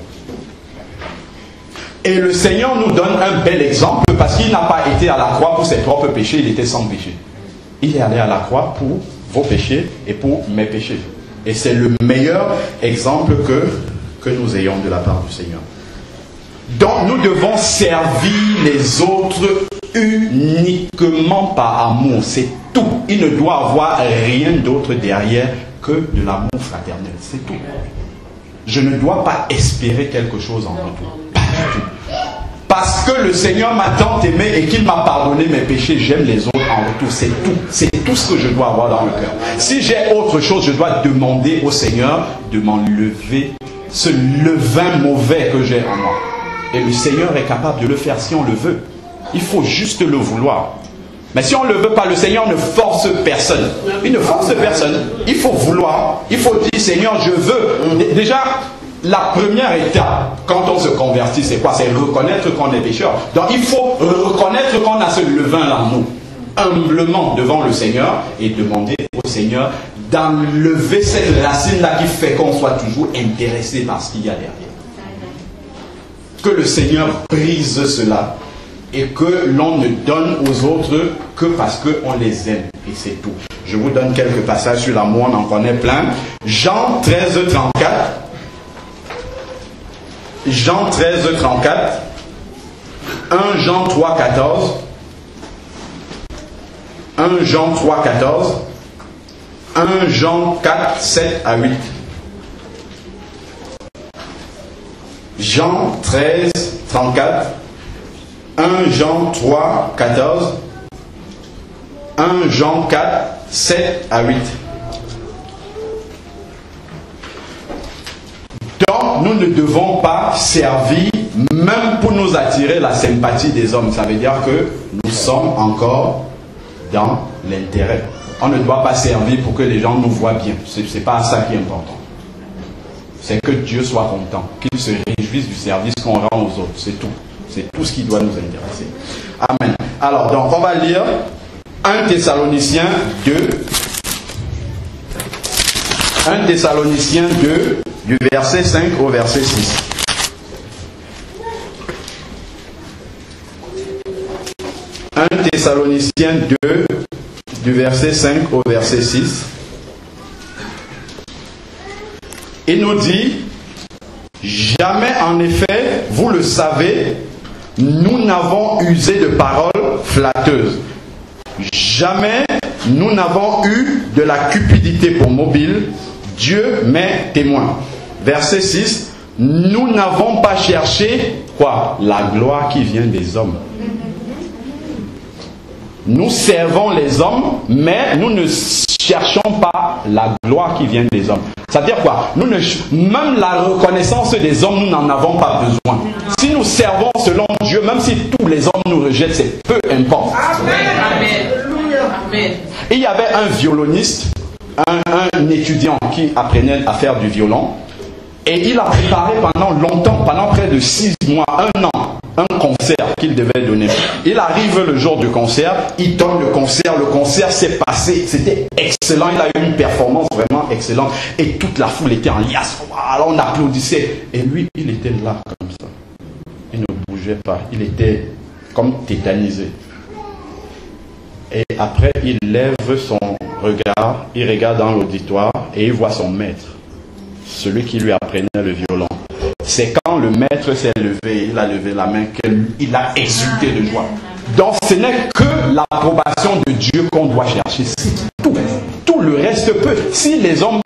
Et le Seigneur nous donne un bel exemple parce qu'il n'a pas été à la croix pour ses propres péchés, il était sans péché. Il est allé à la croix pour vos péchés et pour mes péchés. Et c'est le meilleur exemple que nous ayons de la part du Seigneur. Donc nous devons servir les autres uniquement par amour. C'est tout. Il ne doit avoir rien d'autre derrière que de l'amour fraternel. C'est tout. Je ne dois pas espérer quelque chose en retour. Pas du tout. Parce que le Seigneur m'a tant aimé et qu'il m'a pardonné mes péchés, j'aime les autres en retour. C'est tout. C'est tout ce que je dois avoir dans le cœur. Si j'ai autre chose, je dois demander au Seigneur de m'enlever ce levain mauvais que j'ai en moi. Et le Seigneur est capable de le faire si on le veut. Il faut juste le vouloir. Mais si on ne le veut pas, le Seigneur ne force personne. Il ne force personne. Il faut vouloir. Il faut dire, Seigneur, je veux. Déjà, la première étape, quand on se convertit, c'est quoi? C'est reconnaître qu'on est pécheur. Donc il faut reconnaître qu'on a ce levain-là en nous. Humblement devant le Seigneur et demander au Seigneur d'enlever cette racine-là qui fait qu'on soit toujours intéressé par ce qu'il y a derrière. Que le Seigneur brise cela et que l'on ne donne aux autres que parce qu'on les aime. Et c'est tout. Je vous donne quelques passages sur l'amour, on en connaît plein. Jean 13, 34. Jean 13, 34. 1 Jean 3, 14. 1 Jean 3, 14. 1 Jean 4, 7 à 8. Jean 13, 34. 1 Jean 3, 14. 1 Jean 4, 7 à 8. Donc, nous ne devons pas servir, même pour nous attirer la sympathie des hommes. Ça veut dire que nous sommes encore dans l'intérêt. On ne doit pas servir pour que les gens nous voient bien. Ce n'est pas ça qui est important. C'est que Dieu soit content, qu'il se réjouisse du service qu'on rend aux autres. C'est tout. C'est tout ce qui doit nous intéresser. Amen. Alors, donc, on va lire 1 Thessaloniciens 2. 1 Thessaloniciens 2, du verset 5 au verset 6. 1 Thessaloniciens 2, du verset 5 au verset 6. Il nous dit, jamais en effet, vous le savez, nous n'avons usé de paroles flatteuses. Jamais nous n'avons eu de la cupidité pour mobile. Dieu m'est témoin. Verset 6. Nous n'avons pas cherché quoi? La gloire qui vient des hommes. Nous servons les hommes, mais nous ne cherchons pas la gloire qui vient des hommes. C'est-à-dire quoi? Même la reconnaissance des hommes, nous n'en avons pas besoin. Si nous servons selon Dieu, même si tous les hommes nous rejettent, c'est peu importe. Amen. Il y avait un violoniste, un étudiant qui apprenait à faire du violon, et il a préparé pendant longtemps, pendant près de 6 mois, 1 an, un concert qu'il devait donner. Il arrive le jour du concert, il donne le concert s'est passé, c'était excellent, il a eu une performance vraiment excellente, et toute la foule était en liasse, alors on applaudissait, et lui, il était là comme ça, il ne bougeait pas, il était comme tétanisé. Et après, il lève son regard, il regarde dans l'auditoire, et il voit son maître, celui qui lui apprenait le violon. C'est quand le maître s'est levé, il a levé la main, qu'il a exulté de joie. Donc ce n'est que l'approbation de Dieu qu'on doit chercher. C'est tout. Tout le reste peut. Si les hommes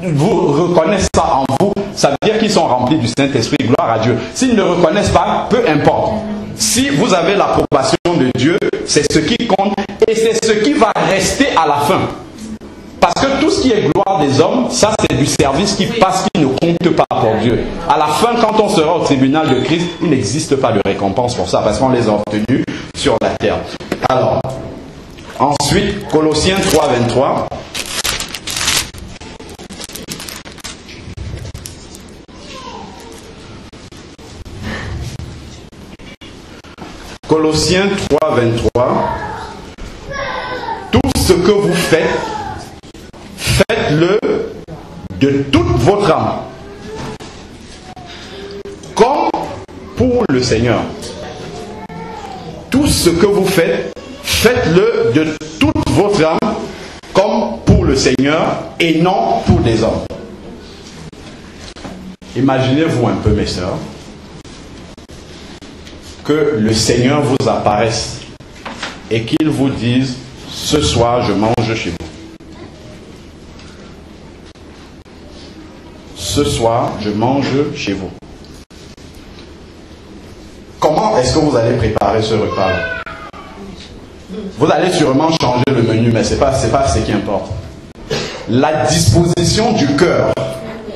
vous reconnaissent ça en vous, ça veut dire qu'ils sont remplis du Saint-Esprit. Gloire à Dieu. S'ils ne le reconnaissent pas, peu importe. Si vous avez l'approbation de Dieu, c'est ce qui compte et c'est ce qui va rester à la fin. Parce que tout ce qui est gloire des hommes, ça c'est du service qui passe, qui ne compte pas pour Dieu. À la fin, quand on sera au tribunal de Christ, il n'existe pas de récompense pour ça, parce qu'on les a obtenus sur la terre. Alors, ensuite, Colossiens 3, 23. Colossiens 3, 23. Tout ce que vous faites, faites-le de toute votre âme, comme pour le Seigneur. Tout ce que vous faites, faites-le de toute votre âme, comme pour pour le Seigneur et non pour des hommes. Imaginez-vous un peu, mes sœurs, que le Seigneur vous apparaisse et qu'il vous dise, ce soir je mange chez vous. Ce soir je mange chez vous. Comment est-ce que vous allez préparer ce repas-là? Vous allez sûrement changer le menu, mais ce n'est pas ce qui importe. La disposition du cœur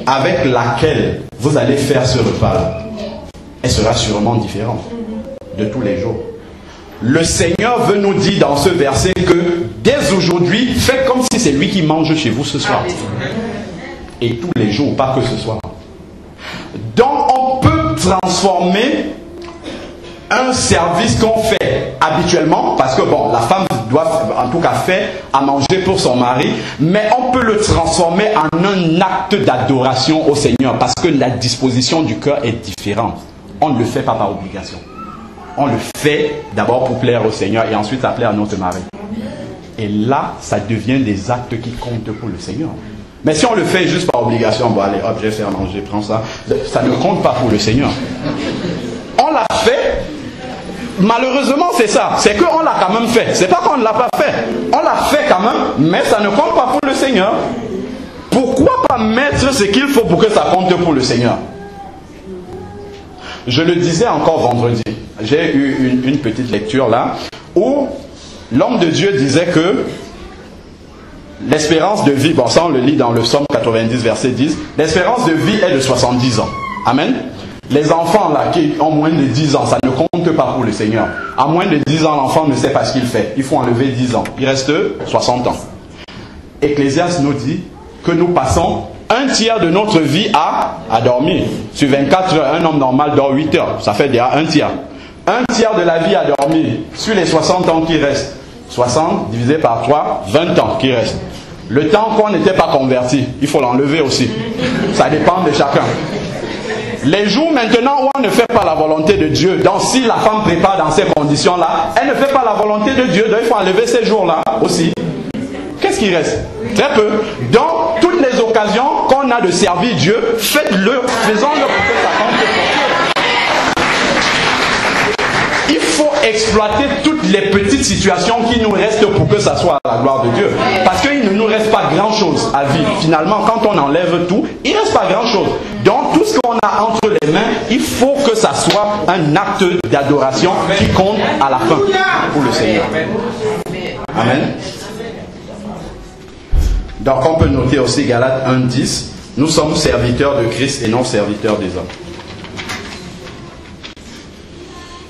avec laquelle vous allez faire ce repas-là, elle sera sûrement différente de tous les jours. Le Seigneur veut nous dire dans ce verset que dès aujourd'hui, faites comme si c'est lui qui mange chez vous ce soir. Et tous les jours, pas que ce soir. Donc on peut transformer un service qu'on fait habituellement, parce que bon, la femme doit en tout cas faire à manger pour son mari, mais on peut le transformer en un acte d'adoration au Seigneur, parce que la disposition du cœur est différente. On ne le fait pas par obligation. On le fait d'abord pour plaire au Seigneur et ensuite à plaire à notre mari. Et là, ça devient des actes qui comptent pour le Seigneur. Mais si on le fait juste par obligation, bon allez, hop, je vais faire manger, prends ça, ça ne compte pas pour le Seigneur. On l'a fait. Malheureusement, c'est ça. C'est qu'on l'a quand même fait. C'est pas qu'on ne l'a pas fait. On l'a fait quand même, mais ça ne compte pas pour le Seigneur. Pourquoi pas mettre ce qu'il faut pour que ça compte pour le Seigneur? Je le disais encore vendredi. J'ai eu une petite lecture là, où l'homme de Dieu disait que l'espérance de vie, bon ça on le lit dans le Psaume 90 verset 10, l'espérance de vie est de 70 ans. Amen. Les enfants là qui ont moins de 10 ans, ça ne compte pas pour le Seigneur. À moins de 10 ans, l'enfant ne sait pas ce qu'il fait. Il faut enlever 10 ans. Il reste 60 ans. Ecclésiaste nous dit que nous passons un tiers de notre vie à dormir. Sur 24 heures, un homme normal dort 8 heures. Ça fait déjà un tiers. Un tiers de la vie à dormir. Sur les 60 ans qui restent. 60 divisé par 3, 20 ans qui restent. Le temps qu'on n'était pas converti, il faut l'enlever aussi. Ça dépend de chacun. Les jours maintenant où on ne fait pas la volonté de Dieu, donc si la femme prépare dans ces conditions-là, elle ne fait pas la volonté de Dieu, donc il faut enlever ces jours-là aussi. Qu'est-ce qui reste? Très peu. Donc, toutes les occasions qu'on a de servir Dieu, faites-le, faisons-le pour que ça compte pour Dieu. Il faut exploiter toutes les petites situations qui nous restent pour que ça soit à la gloire de Dieu. Parce qu'il ne nous reste pas grand-chose à vivre. Finalement, quand on enlève tout, il ne reste pas grand-chose. Donc, tout ce qu'on a entre les mains, il faut que ça soit un acte d'adoration qui compte à la fin pour le Seigneur. Amen. Donc, on peut noter aussi Galates 1:10, nous sommes serviteurs de Christ et non serviteurs des hommes.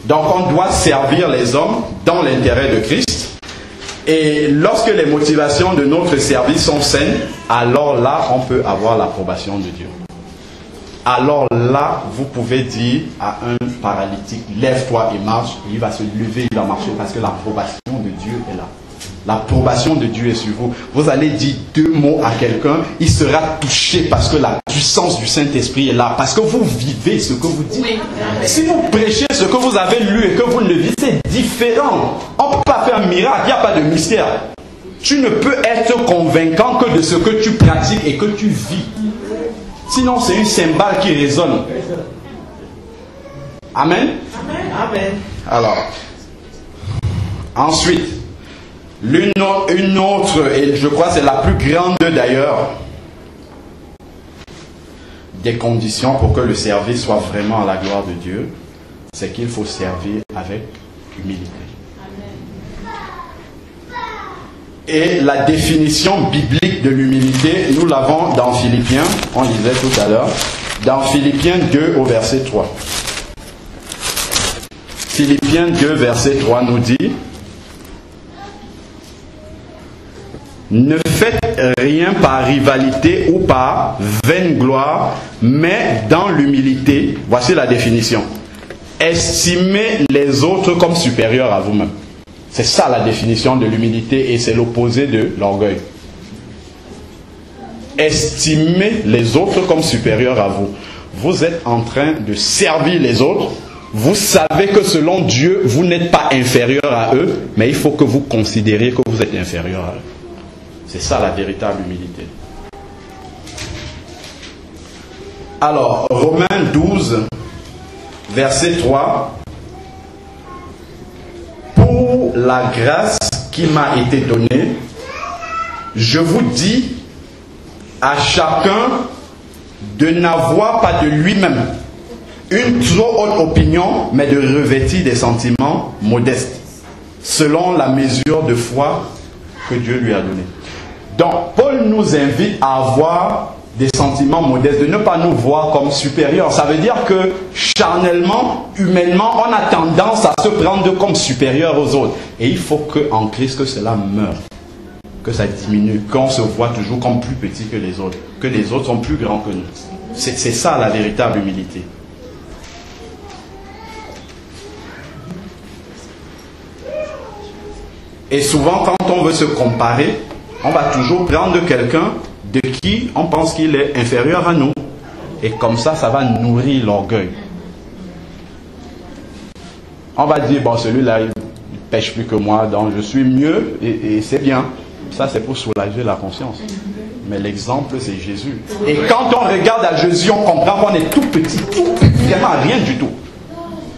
Donc, on doit servir les hommes dans l'intérêt de Christ. Et lorsque les motivations de notre service sont saines, alors là, on peut avoir l'approbation de Dieu. Alors là, vous pouvez dire à un paralytique, lève-toi et marche, et il va se lever, il va marcher, parce que l'approbation de Dieu est là. L'approbation de Dieu est sur vous. Vous allez dire 2 mots à quelqu'un, il sera touché parce que la puissance du Saint-Esprit est là. Parce que vous vivez ce que vous dites. Si vous prêchez ce que vous avez lu et que vous ne le vivez, c'est différent. On ne peut pas faire un miracle, il n'y a pas de mystère. Tu ne peux être convaincant que de ce que tu pratiques et que tu vis. Sinon, c'est une cymbale qui résonne. Amen. Amen. Alors, ensuite, une autre, et je crois que c'est la plus grande d'ailleurs, des conditions pour que le service soit vraiment à la gloire de Dieu, c'est qu'il faut servir avec humilité. Et la définition biblique de l'humilité, nous l'avons dans Philippiens, on disait tout à l'heure, dans Philippiens 2 au verset 3. Philippiens 2 verset 3 nous dit: ne faites rien par rivalité ou par vaine gloire, mais dans l'humilité. Voici la définition. Estimez les autres comme supérieurs à vous-même. C'est ça la définition de l'humilité et c'est l'opposé de l'orgueil. Estimez les autres comme supérieurs à vous. Vous êtes en train de servir les autres. Vous savez que selon Dieu, vous n'êtes pas inférieur à eux, mais il faut que vous considériez que vous êtes inférieur à eux. C'est ça la véritable humilité. Alors, Romains 12, verset 3. Pour la grâce qui m'a été donnée, je vous dis à chacun de n'avoir pas de lui-même une trop haute opinion, mais de revêtir des sentiments modestes, selon la mesure de foi que Dieu lui a donnée. Donc, Paul nous invite à avoir des sentiments modestes, de ne pas nous voir comme supérieurs. Ça veut dire que charnellement, humainement, on a tendance à se prendre comme supérieurs aux autres. Et il faut qu'en Christ, que cela meure, que ça diminue, qu'on se voit toujours comme plus petit que les autres sont plus grands que nous. C'est ça la véritable humilité. Et souvent, quand on veut se comparer, on va toujours prendre quelqu'un de qui on pense qu'il est inférieur à nous. Et comme ça, ça va nourrir l'orgueil. On va dire, bon, celui-là, il pêche plus que moi, donc je suis mieux, et c'est bien. Ça, c'est pour soulager la conscience. Mais l'exemple, c'est Jésus. Et quand on regarde à Jésus, on comprend qu'on est tout petit, vraiment rien du tout.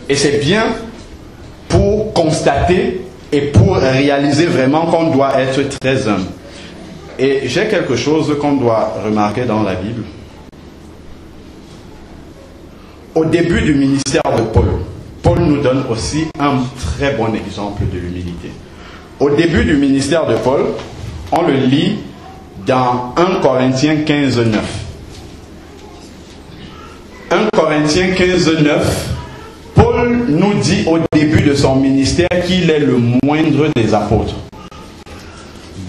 Et c'est bien pour constater et pour réaliser vraiment qu'on doit être très humble. Et j'ai quelque chose qu'on doit remarquer dans la Bible. Au début du ministère de Paul, Paul nous donne aussi un très bon exemple de l'humilité. Au début du ministère de Paul, on le lit dans 1 Corinthiens 15, 9. 1 Corinthiens 15, 9, Paul nous dit au début de son ministère qu'il est le moindre des apôtres.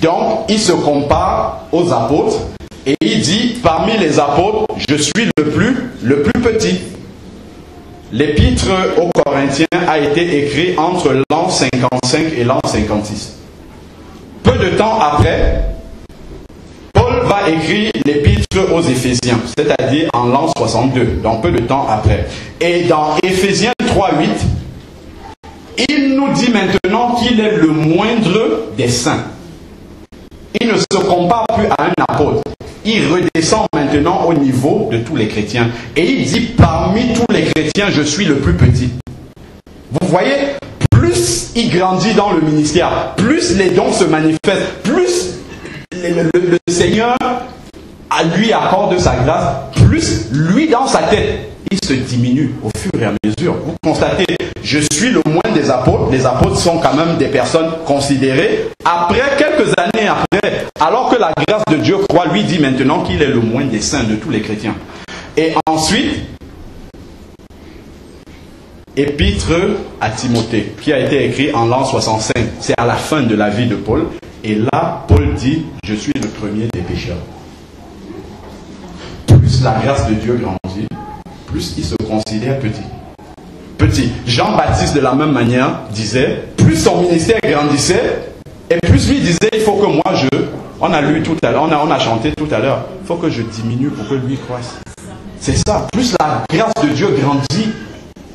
Donc, il se compare aux apôtres et il dit, parmi les apôtres, je suis le plus petit. L'épître aux Corinthiens a été écrit entre l'an 55 et l'an 56. Peu de temps après, Paul va écrire l'épître aux Éphésiens, c'est-à-dire en l'an 62, donc peu de temps après. Et dans Éphésiens 3:8, il nous dit maintenant qu'il est le moindre des saints. Il ne se compare plus à un apôtre. Il redescend maintenant au niveau de tous les chrétiens. Et il dit, parmi tous les chrétiens, je suis le plus petit. Vous voyez, plus il grandit dans le ministère, plus les dons se manifestent, plus le Seigneur lui accorde sa grâce, plus lui dans sa tête, il se diminue au fur et à mesure. Vous constatez, je suis le moins des apôtres. Les apôtres sont quand même des personnes considérées. Après, quelques années après, alors que la grâce de Dieu croit, lui dit maintenant qu'il est le moins des saints de tous les chrétiens. Et ensuite, épître à Timothée, qui a été écrit en l'an 65. C'est à la fin de la vie de Paul. Et là, Paul dit, je suis le premier des pécheurs. Plus la grâce de Dieu grandit, plus il se considère petit. Petit. Jean-Baptiste, de la même manière, disait, plus son ministère grandissait, et plus lui disait, il faut que moi on a lu tout à l'heure, on a chanté tout à l'heure, il faut que je diminue pour que lui croisse. C'est ça, plus la grâce de Dieu grandit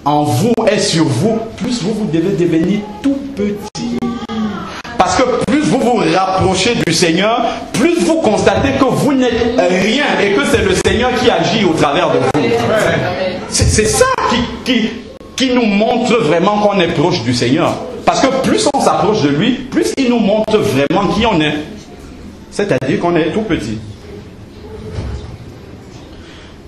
en vous et sur vous, plus vous devez devenir tout petit. Parce que plus vous vous rapprochez du Seigneur, plus vous constatez que vous n'êtes rien et que c'est le Seigneur qui agit au travers de vous. C'est ça qui nous montre vraiment qu'on est proche du Seigneur. Parce que plus on s'approche de lui, plus il nous montre vraiment qui on est. C'est-à-dire qu'on est tout petit.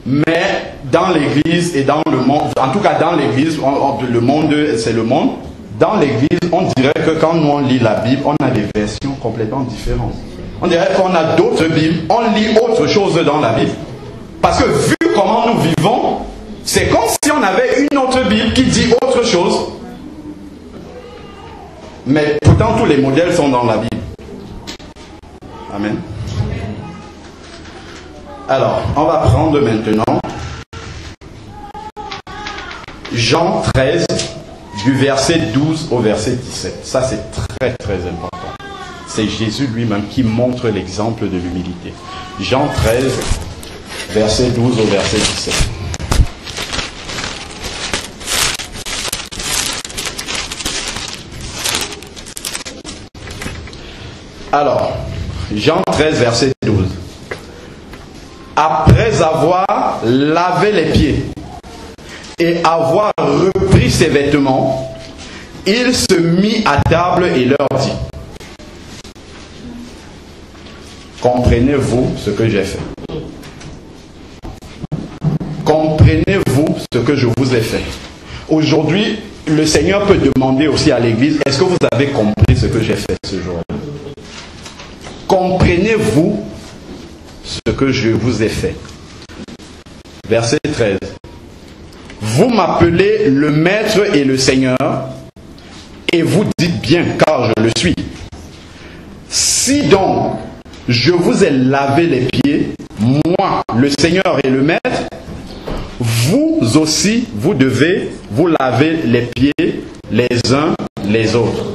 Mais dans l'église et dans le monde, en tout cas dans l'église, le monde c'est le monde. Dans l'église, on dirait que quand nous on lit la Bible, on a des versions complètement différentes. On dirait qu'on a d'autres Bibles, on lit autre chose dans la Bible. Parce que vu comment nous vivons, c'est comme si on avait une autre Bible qui dit autre chose. Mais pourtant, tous les modèles sont dans la Bible. Amen. Alors, on va prendre maintenant Jean 13, du verset 12 au verset 17. Ça, c'est très, très important. C'est Jésus lui-même qui montre l'exemple de l'humilité. Jean 13, verset 12 au verset 17. Alors, Jean 13, verset 12. Après avoir lavé les pieds et avoir repris ses vêtements, il se mit à table et leur dit: comprenez-vous ce que j'ai fait? Comprenez-vous ce que je vous ai fait? Aujourd'hui, le Seigneur peut demander aussi à l'Église: est-ce que vous avez compris ce que j'ai fait ce jour-là? Comprenez-vous ce que je vous ai fait? Verset 13. Vous m'appelez le Maître et le Seigneur, et vous dites bien, car je le suis. Si donc je vous ai lavé les pieds, moi, le Seigneur et le Maître, vous aussi, vous devez vous laver les pieds les uns les autres.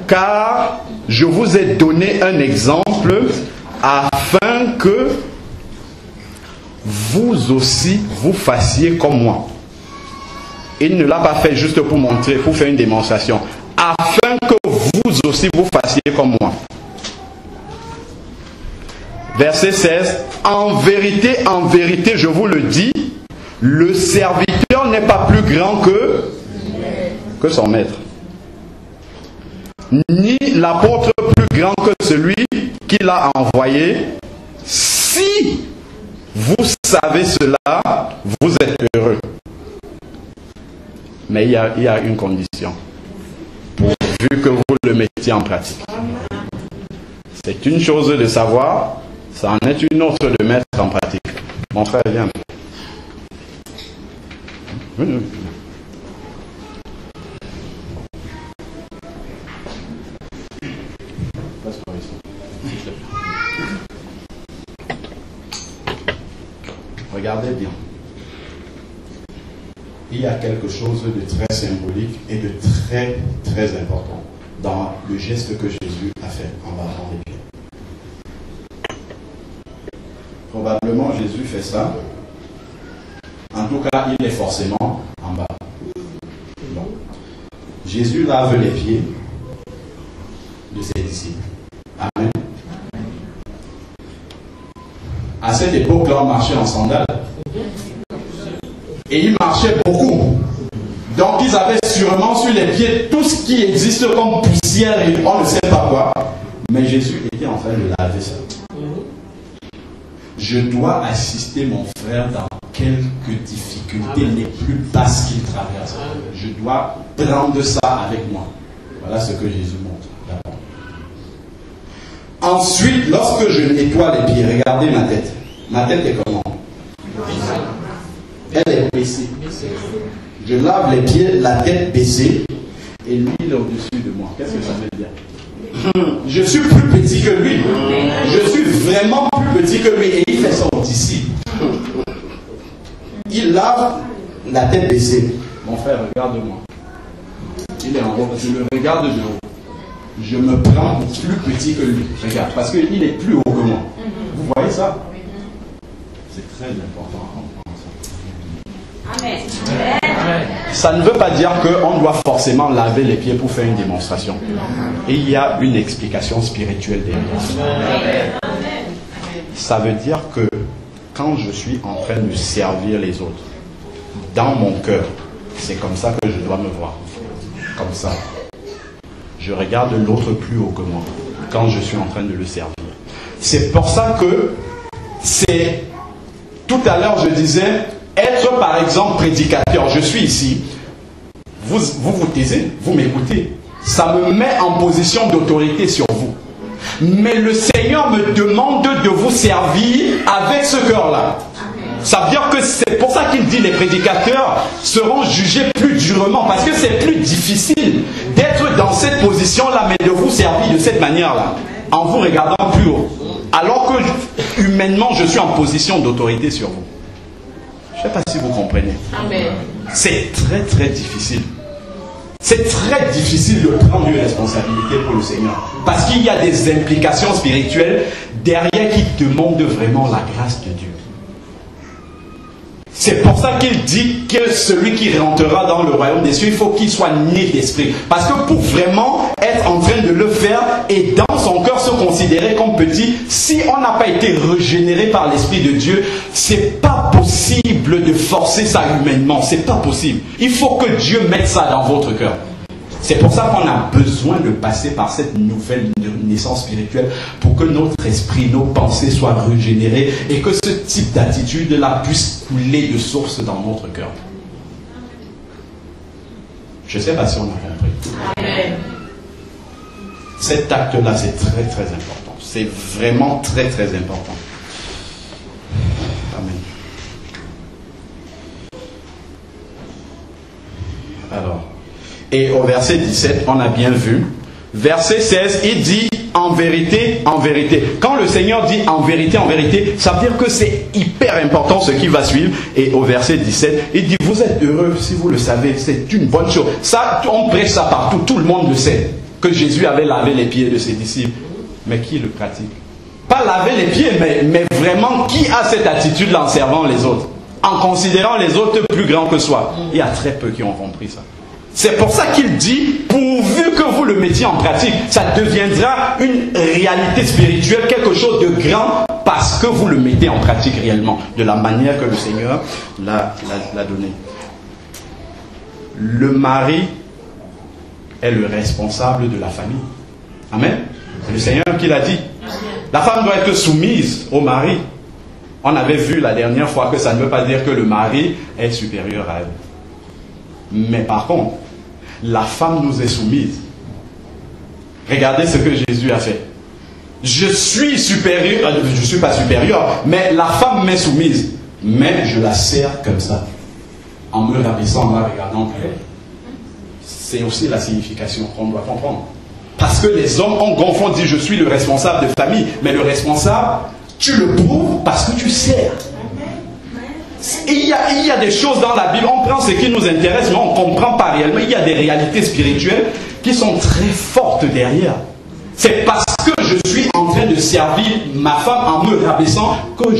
Car je vous ai donné un exemple afin que vous aussi vous fassiez comme moi. Il ne l'a pas fait juste pour montrer, pour faire une démonstration. Afin que vous aussi vous fassiez comme moi. Verset 16. En vérité, je vous le dis, le serviteur n'est pas plus grand que son maître. Ni l'apôtre plus grand que celui qui l'a envoyé. Si vous savez cela, vous êtes heureux. Mais il y a une condition, pourvu que vous le mettiez en pratique. C'est une chose de savoir, ça en est une autre de mettre en pratique. Mon frère, viens. Regardez bien. Il y a quelque chose de très symbolique et de très, très important dans le geste que Jésus a fait en lavant les pieds. Probablement, Jésus fait ça. En tout cas, il est forcément en bas. Non. Jésus lave les pieds de ses disciples. Amen. À cette époque-là, on marchait en sandales. Et ils marchaient beaucoup. Donc ils avaient sûrement sur les pieds tout ce qui existe comme poussière et on ne sait pas quoi. Mais Jésus était en train de laver ça. Je dois assister mon frère dans quelques difficultés les plus basses qu'il traverse. Je dois prendre ça avec moi. Voilà ce que Jésus montre. D'abord. Ensuite, lorsque je nettoie les pieds, regardez ma tête. Ma tête est comment? Elle est baissée. Je lave les pieds, la tête baissée, et lui il est au-dessus de moi. Qu'est-ce que ça veut dire? Je suis plus petit que lui. Je suis vraiment plus petit que lui. Et il fait ça d'ici. Il lave la tête baissée. Mon frère, regarde-moi. Il est en haut. Je le regarde de haut. Je me prends plus petit que lui. Regarde, parce qu'il est plus haut que moi. Vous voyez ça? C'est très important. Amen. Ça ne veut pas dire qu'on doit forcément laver les pieds pour faire une démonstration. Et il y a une explication spirituelle derrière. Ça veut dire que quand je suis en train de servir les autres, dans mon cœur, c'est comme ça que je dois me voir. Comme ça. Je regarde l'autre plus haut que moi quand je suis en train de le servir. C'est pour ça que c'est... Tout à l'heure, je disais... Être par exemple prédicateur, je suis ici, vous taisez, vous m'écoutez, ça me met en position d'autorité sur vous. Mais le Seigneur me demande de vous servir avec ce cœur-là. Ça veut dire que c'est pour ça qu'il dit les prédicateurs seront jugés plus durement, parce que c'est plus difficile d'être dans cette position-là, mais de vous servir de cette manière-là, en vous regardant plus haut. Alors que humainement, je suis en position d'autorité sur vous. Je ne sais pas si vous comprenez. Amen. C'est très très difficile. C'est très difficile de prendre une responsabilité pour le Seigneur. Parce qu'il y a des implications spirituelles derrière qui demandent vraiment la grâce de Dieu. C'est pour ça qu'il dit que celui qui rentrera dans le royaume des cieux, il faut qu'il soit né d'esprit. Parce que pour vraiment être en train de le faire et dans son cœur se considérer comme petit, si on n'a pas été régénéré par l'Esprit de Dieu, c'est pas possible de forcer ça humainement. C'est pas possible. Il faut que Dieu mette ça dans votre cœur. C'est pour ça qu'on a besoin de passer par cette nouvelle naissance spirituelle pour que notre esprit, nos pensées soient régénérées et que ce type d'attitude-là puisse couler de source dans notre cœur. Je ne sais pas si on a compris. Amen. Cet acte-là, c'est très très important. C'est vraiment très très important. Amen. Alors... Et au verset 17, on a bien vu. Verset 16, il dit en vérité, en vérité. Quand le Seigneur dit en vérité, ça veut dire que c'est hyper important ce qui va suivre. Et au verset 17, il dit vous êtes heureux si vous le savez, c'est une bonne chose. Ça, on prêche ça partout, tout le monde le sait. Que Jésus avait lavé les pieds de ses disciples. Mais qui le pratique? Pas laver les pieds, mais vraiment qui a cette attitude-là en servant les autres? En considérant les autres plus grands que soi. Il y a très peu qui ont compris ça. C'est pour ça qu'il dit, pourvu que vous le mettiez en pratique, ça deviendra une réalité spirituelle, quelque chose de grand, parce que vous le mettez en pratique réellement, de la manière que le Seigneur l'a donné. Le mari est le responsable de la famille. Amen. C'est le Seigneur qui l'a dit. La femme doit être soumise au mari. On avait vu la dernière fois que ça ne veut pas dire que le mari est supérieur à elle. Mais par contre, la femme nous est soumise. Regardez ce que Jésus a fait. Je suis supérieur, je ne suis pas supérieur, mais la femme m'est soumise. Mais je la sers comme ça, en me rabaissant, en la regardant plus. C'est aussi la signification qu'on doit comprendre. Parce que les hommes ont confondu, je suis le responsable de famille, mais le responsable, tu le prouves parce que tu sers. Il y a des choses dans la Bible, on prend ce qui nous intéresse, mais on ne comprend pas réellement. Il y a des réalités spirituelles qui sont très fortes derrière. C'est parce que je suis en train de servir ma femme en me rabaissant que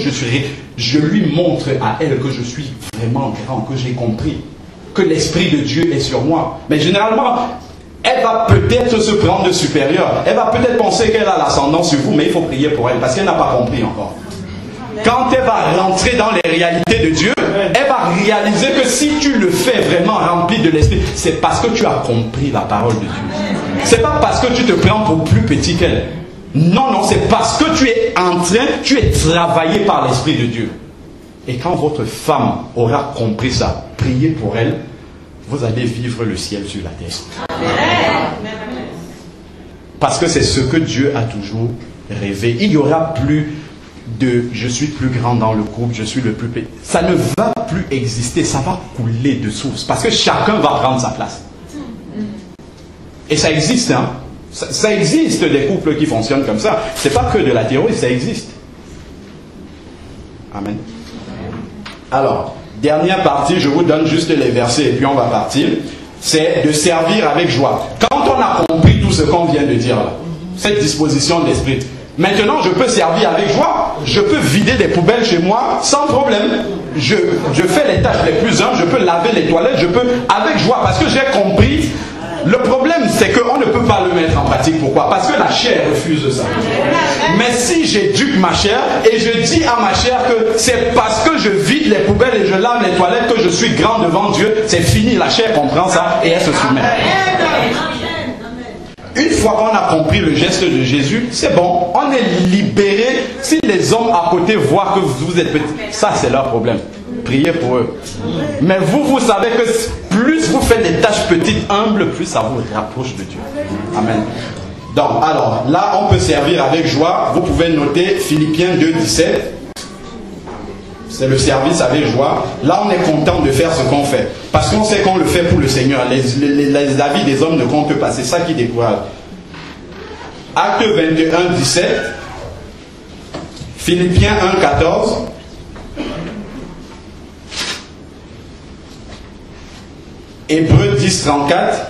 je lui montre à elle que je suis vraiment grand, que j'ai compris, que l'Esprit de Dieu est sur moi. Mais généralement, elle va peut-être se prendre de supérieur. Elle va peut-être penser qu'elle a l'ascendance sur vous, mais il faut prier pour elle parce qu'elle n'a pas compris encore. Quand elle va rentrer dans les réalités de Dieu, elle va réaliser que si tu le fais vraiment rempli de l'esprit, c'est parce que tu as compris la parole de Dieu. C'est pas parce que tu te prends pour plus petit qu'elle. Non, c'est parce que tu es travaillé par l'Esprit de Dieu. Et quand votre femme aura compris ça, priez pour elle, vous allez vivre le ciel sur la terre. Parce que c'est ce que Dieu a toujours rêvé. Il n'y aura plus de je suis plus grand dans le groupe, je suis le plus petit. Ça ne va plus exister, ça va couler de source. Parce que chacun va prendre sa place. Et ça existe, hein. Ça existe des couples qui fonctionnent comme ça. C'est pas que de la théorie, ça existe. Amen. Alors, dernière partie, je vous donne juste les versets et puis on va partir. C'est de servir avec joie. Quand on a compris tout ce qu'on vient de dire là, cette disposition de l'esprit, maintenant je peux servir avec joie. Je peux vider des poubelles chez moi sans problème. Je fais les tâches les plus humbles, je peux laver les toilettes, je peux avec joie parce que j'ai compris. Le problème, c'est qu'on ne peut pas le mettre en pratique. Pourquoi? Parce que la chair refuse ça. Mais si j'éduque ma chair et je dis à ma chair que c'est parce que je vide les poubelles et je lave les toilettes que je suis grand devant Dieu, c'est fini. La chair comprend ça et elle se soumet. Une fois qu'on a compris le geste de Jésus, c'est bon. On est libéré. Si les hommes à côté voient que vous êtes petit, ça c'est leur problème. Priez pour eux. Mais vous savez que plus vous faites des tâches petites, humbles, plus ça vous rapproche de Dieu. Amen. Donc, alors, là, on peut servir avec joie. Vous pouvez noter Philippiens 2, 17. C'est le service avec joie. Là, on est content de faire ce qu'on fait. Parce qu'on sait qu'on le fait pour le Seigneur. Les avis des hommes ne comptent pas. C'est ça qui décourage. Acte 21, 17. Philippiens 1, 14. Hébreux 10, 34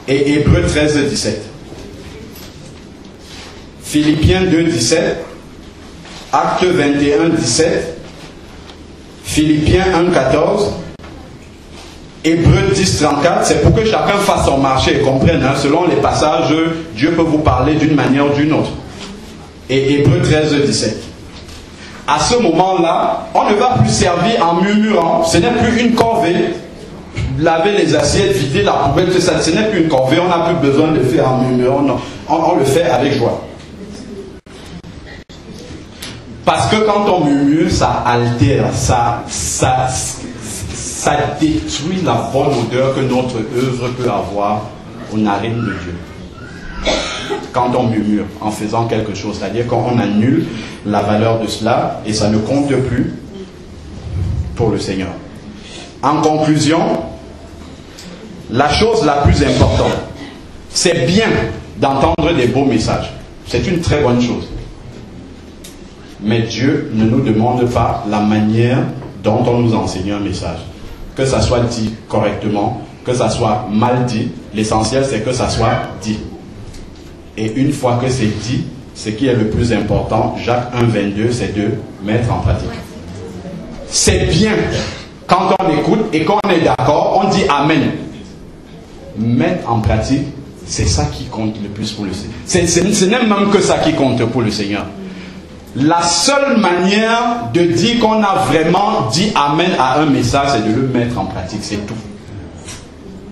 et Hébreux 13, 17. Philippiens 2, 17, Acte 21, 17 Philippiens 1,14. Hébreux 10,34. C'est pour que chacun fasse son marché et comprenne. Selon les passages, Dieu peut vous parler d'une manière ou d'une autre. Et Hébreux 13,17. À ce moment-là, on ne va plus servir en murmurant. Ce n'est plus une corvée. Laver les assiettes, vider la poubelle, ce n'est plus une corvée. On n'a plus besoin de le faire en murmurant. Non. On le fait avec joie. Parce que quand on murmure, ça altère, ça détruit la bonne odeur que notre œuvre peut avoir aux narines de Dieu. Quand on murmure en faisant quelque chose, c'est-à-dire qu'on annule la valeur de cela et ça ne compte plus pour le Seigneur. En conclusion, la chose la plus importante, c'est bien d'entendre des beaux messages. C'est une très bonne chose. Mais Dieu ne nous demande pas la manière dont on nous enseigne un message. Que ça soit dit correctement, que ça soit mal dit, l'essentiel c'est que ça soit dit. Et une fois que c'est dit, ce qui est le plus important, Jacques 1,22, c'est de mettre en pratique. C'est bien quand on écoute et qu'on est d'accord, on dit Amen. Mettre en pratique, c'est ça qui compte le plus pour le Seigneur. Ce n'est même que ça qui compte pour le Seigneur. La seule manière de dire qu'on a vraiment dit Amen à un message, c'est de le mettre en pratique, c'est tout.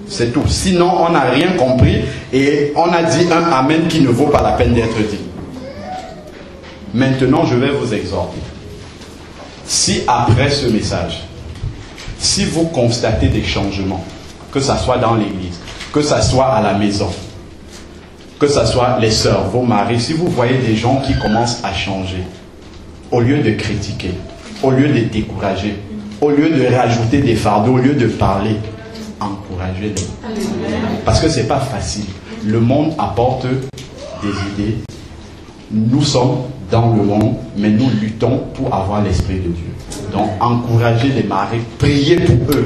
C'est tout. Sinon, on n'a rien compris et on a dit un Amen qui ne vaut pas la peine d'être dit. Maintenant, je vais vous exhorter. Si après ce message, si vous constatez des changements, que ce soit dans l'église, que ce soit à la maison, que ce soit les sœurs, vos maris, si vous voyez des gens qui commencent à changer, au lieu de critiquer, au lieu de décourager, au lieu de rajouter des fardeaux, au lieu de parler, encouragez-les. Parce que ce n'est pas facile. Le monde apporte des idées. Nous sommes dans le monde, mais nous luttons pour avoir l'Esprit de Dieu. Donc, encouragez les maris, priez pour eux.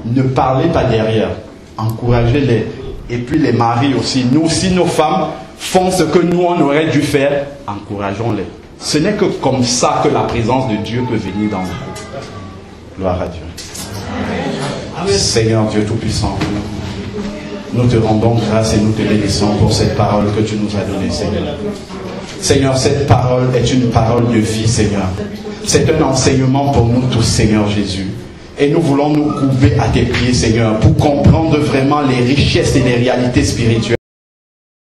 Ne parlez pas derrière. Encouragez-les. Et puis les maris aussi. Nous, si nos femmes font ce que nous, on aurait dû faire, encourageons-les. Ce n'est que comme ça que la présence de Dieu peut venir dans le couple. Gloire à Dieu. Amen. Seigneur Dieu Tout-Puissant, nous te rendons grâce et nous te bénissons pour cette parole que tu nous as donnée, Seigneur. Seigneur, cette parole est une parole de vie, Seigneur. C'est un enseignement pour nous tous, Seigneur Jésus. Et nous voulons nous couver à tes pieds, Seigneur, pour comprendre vraiment les richesses et les réalités spirituelles.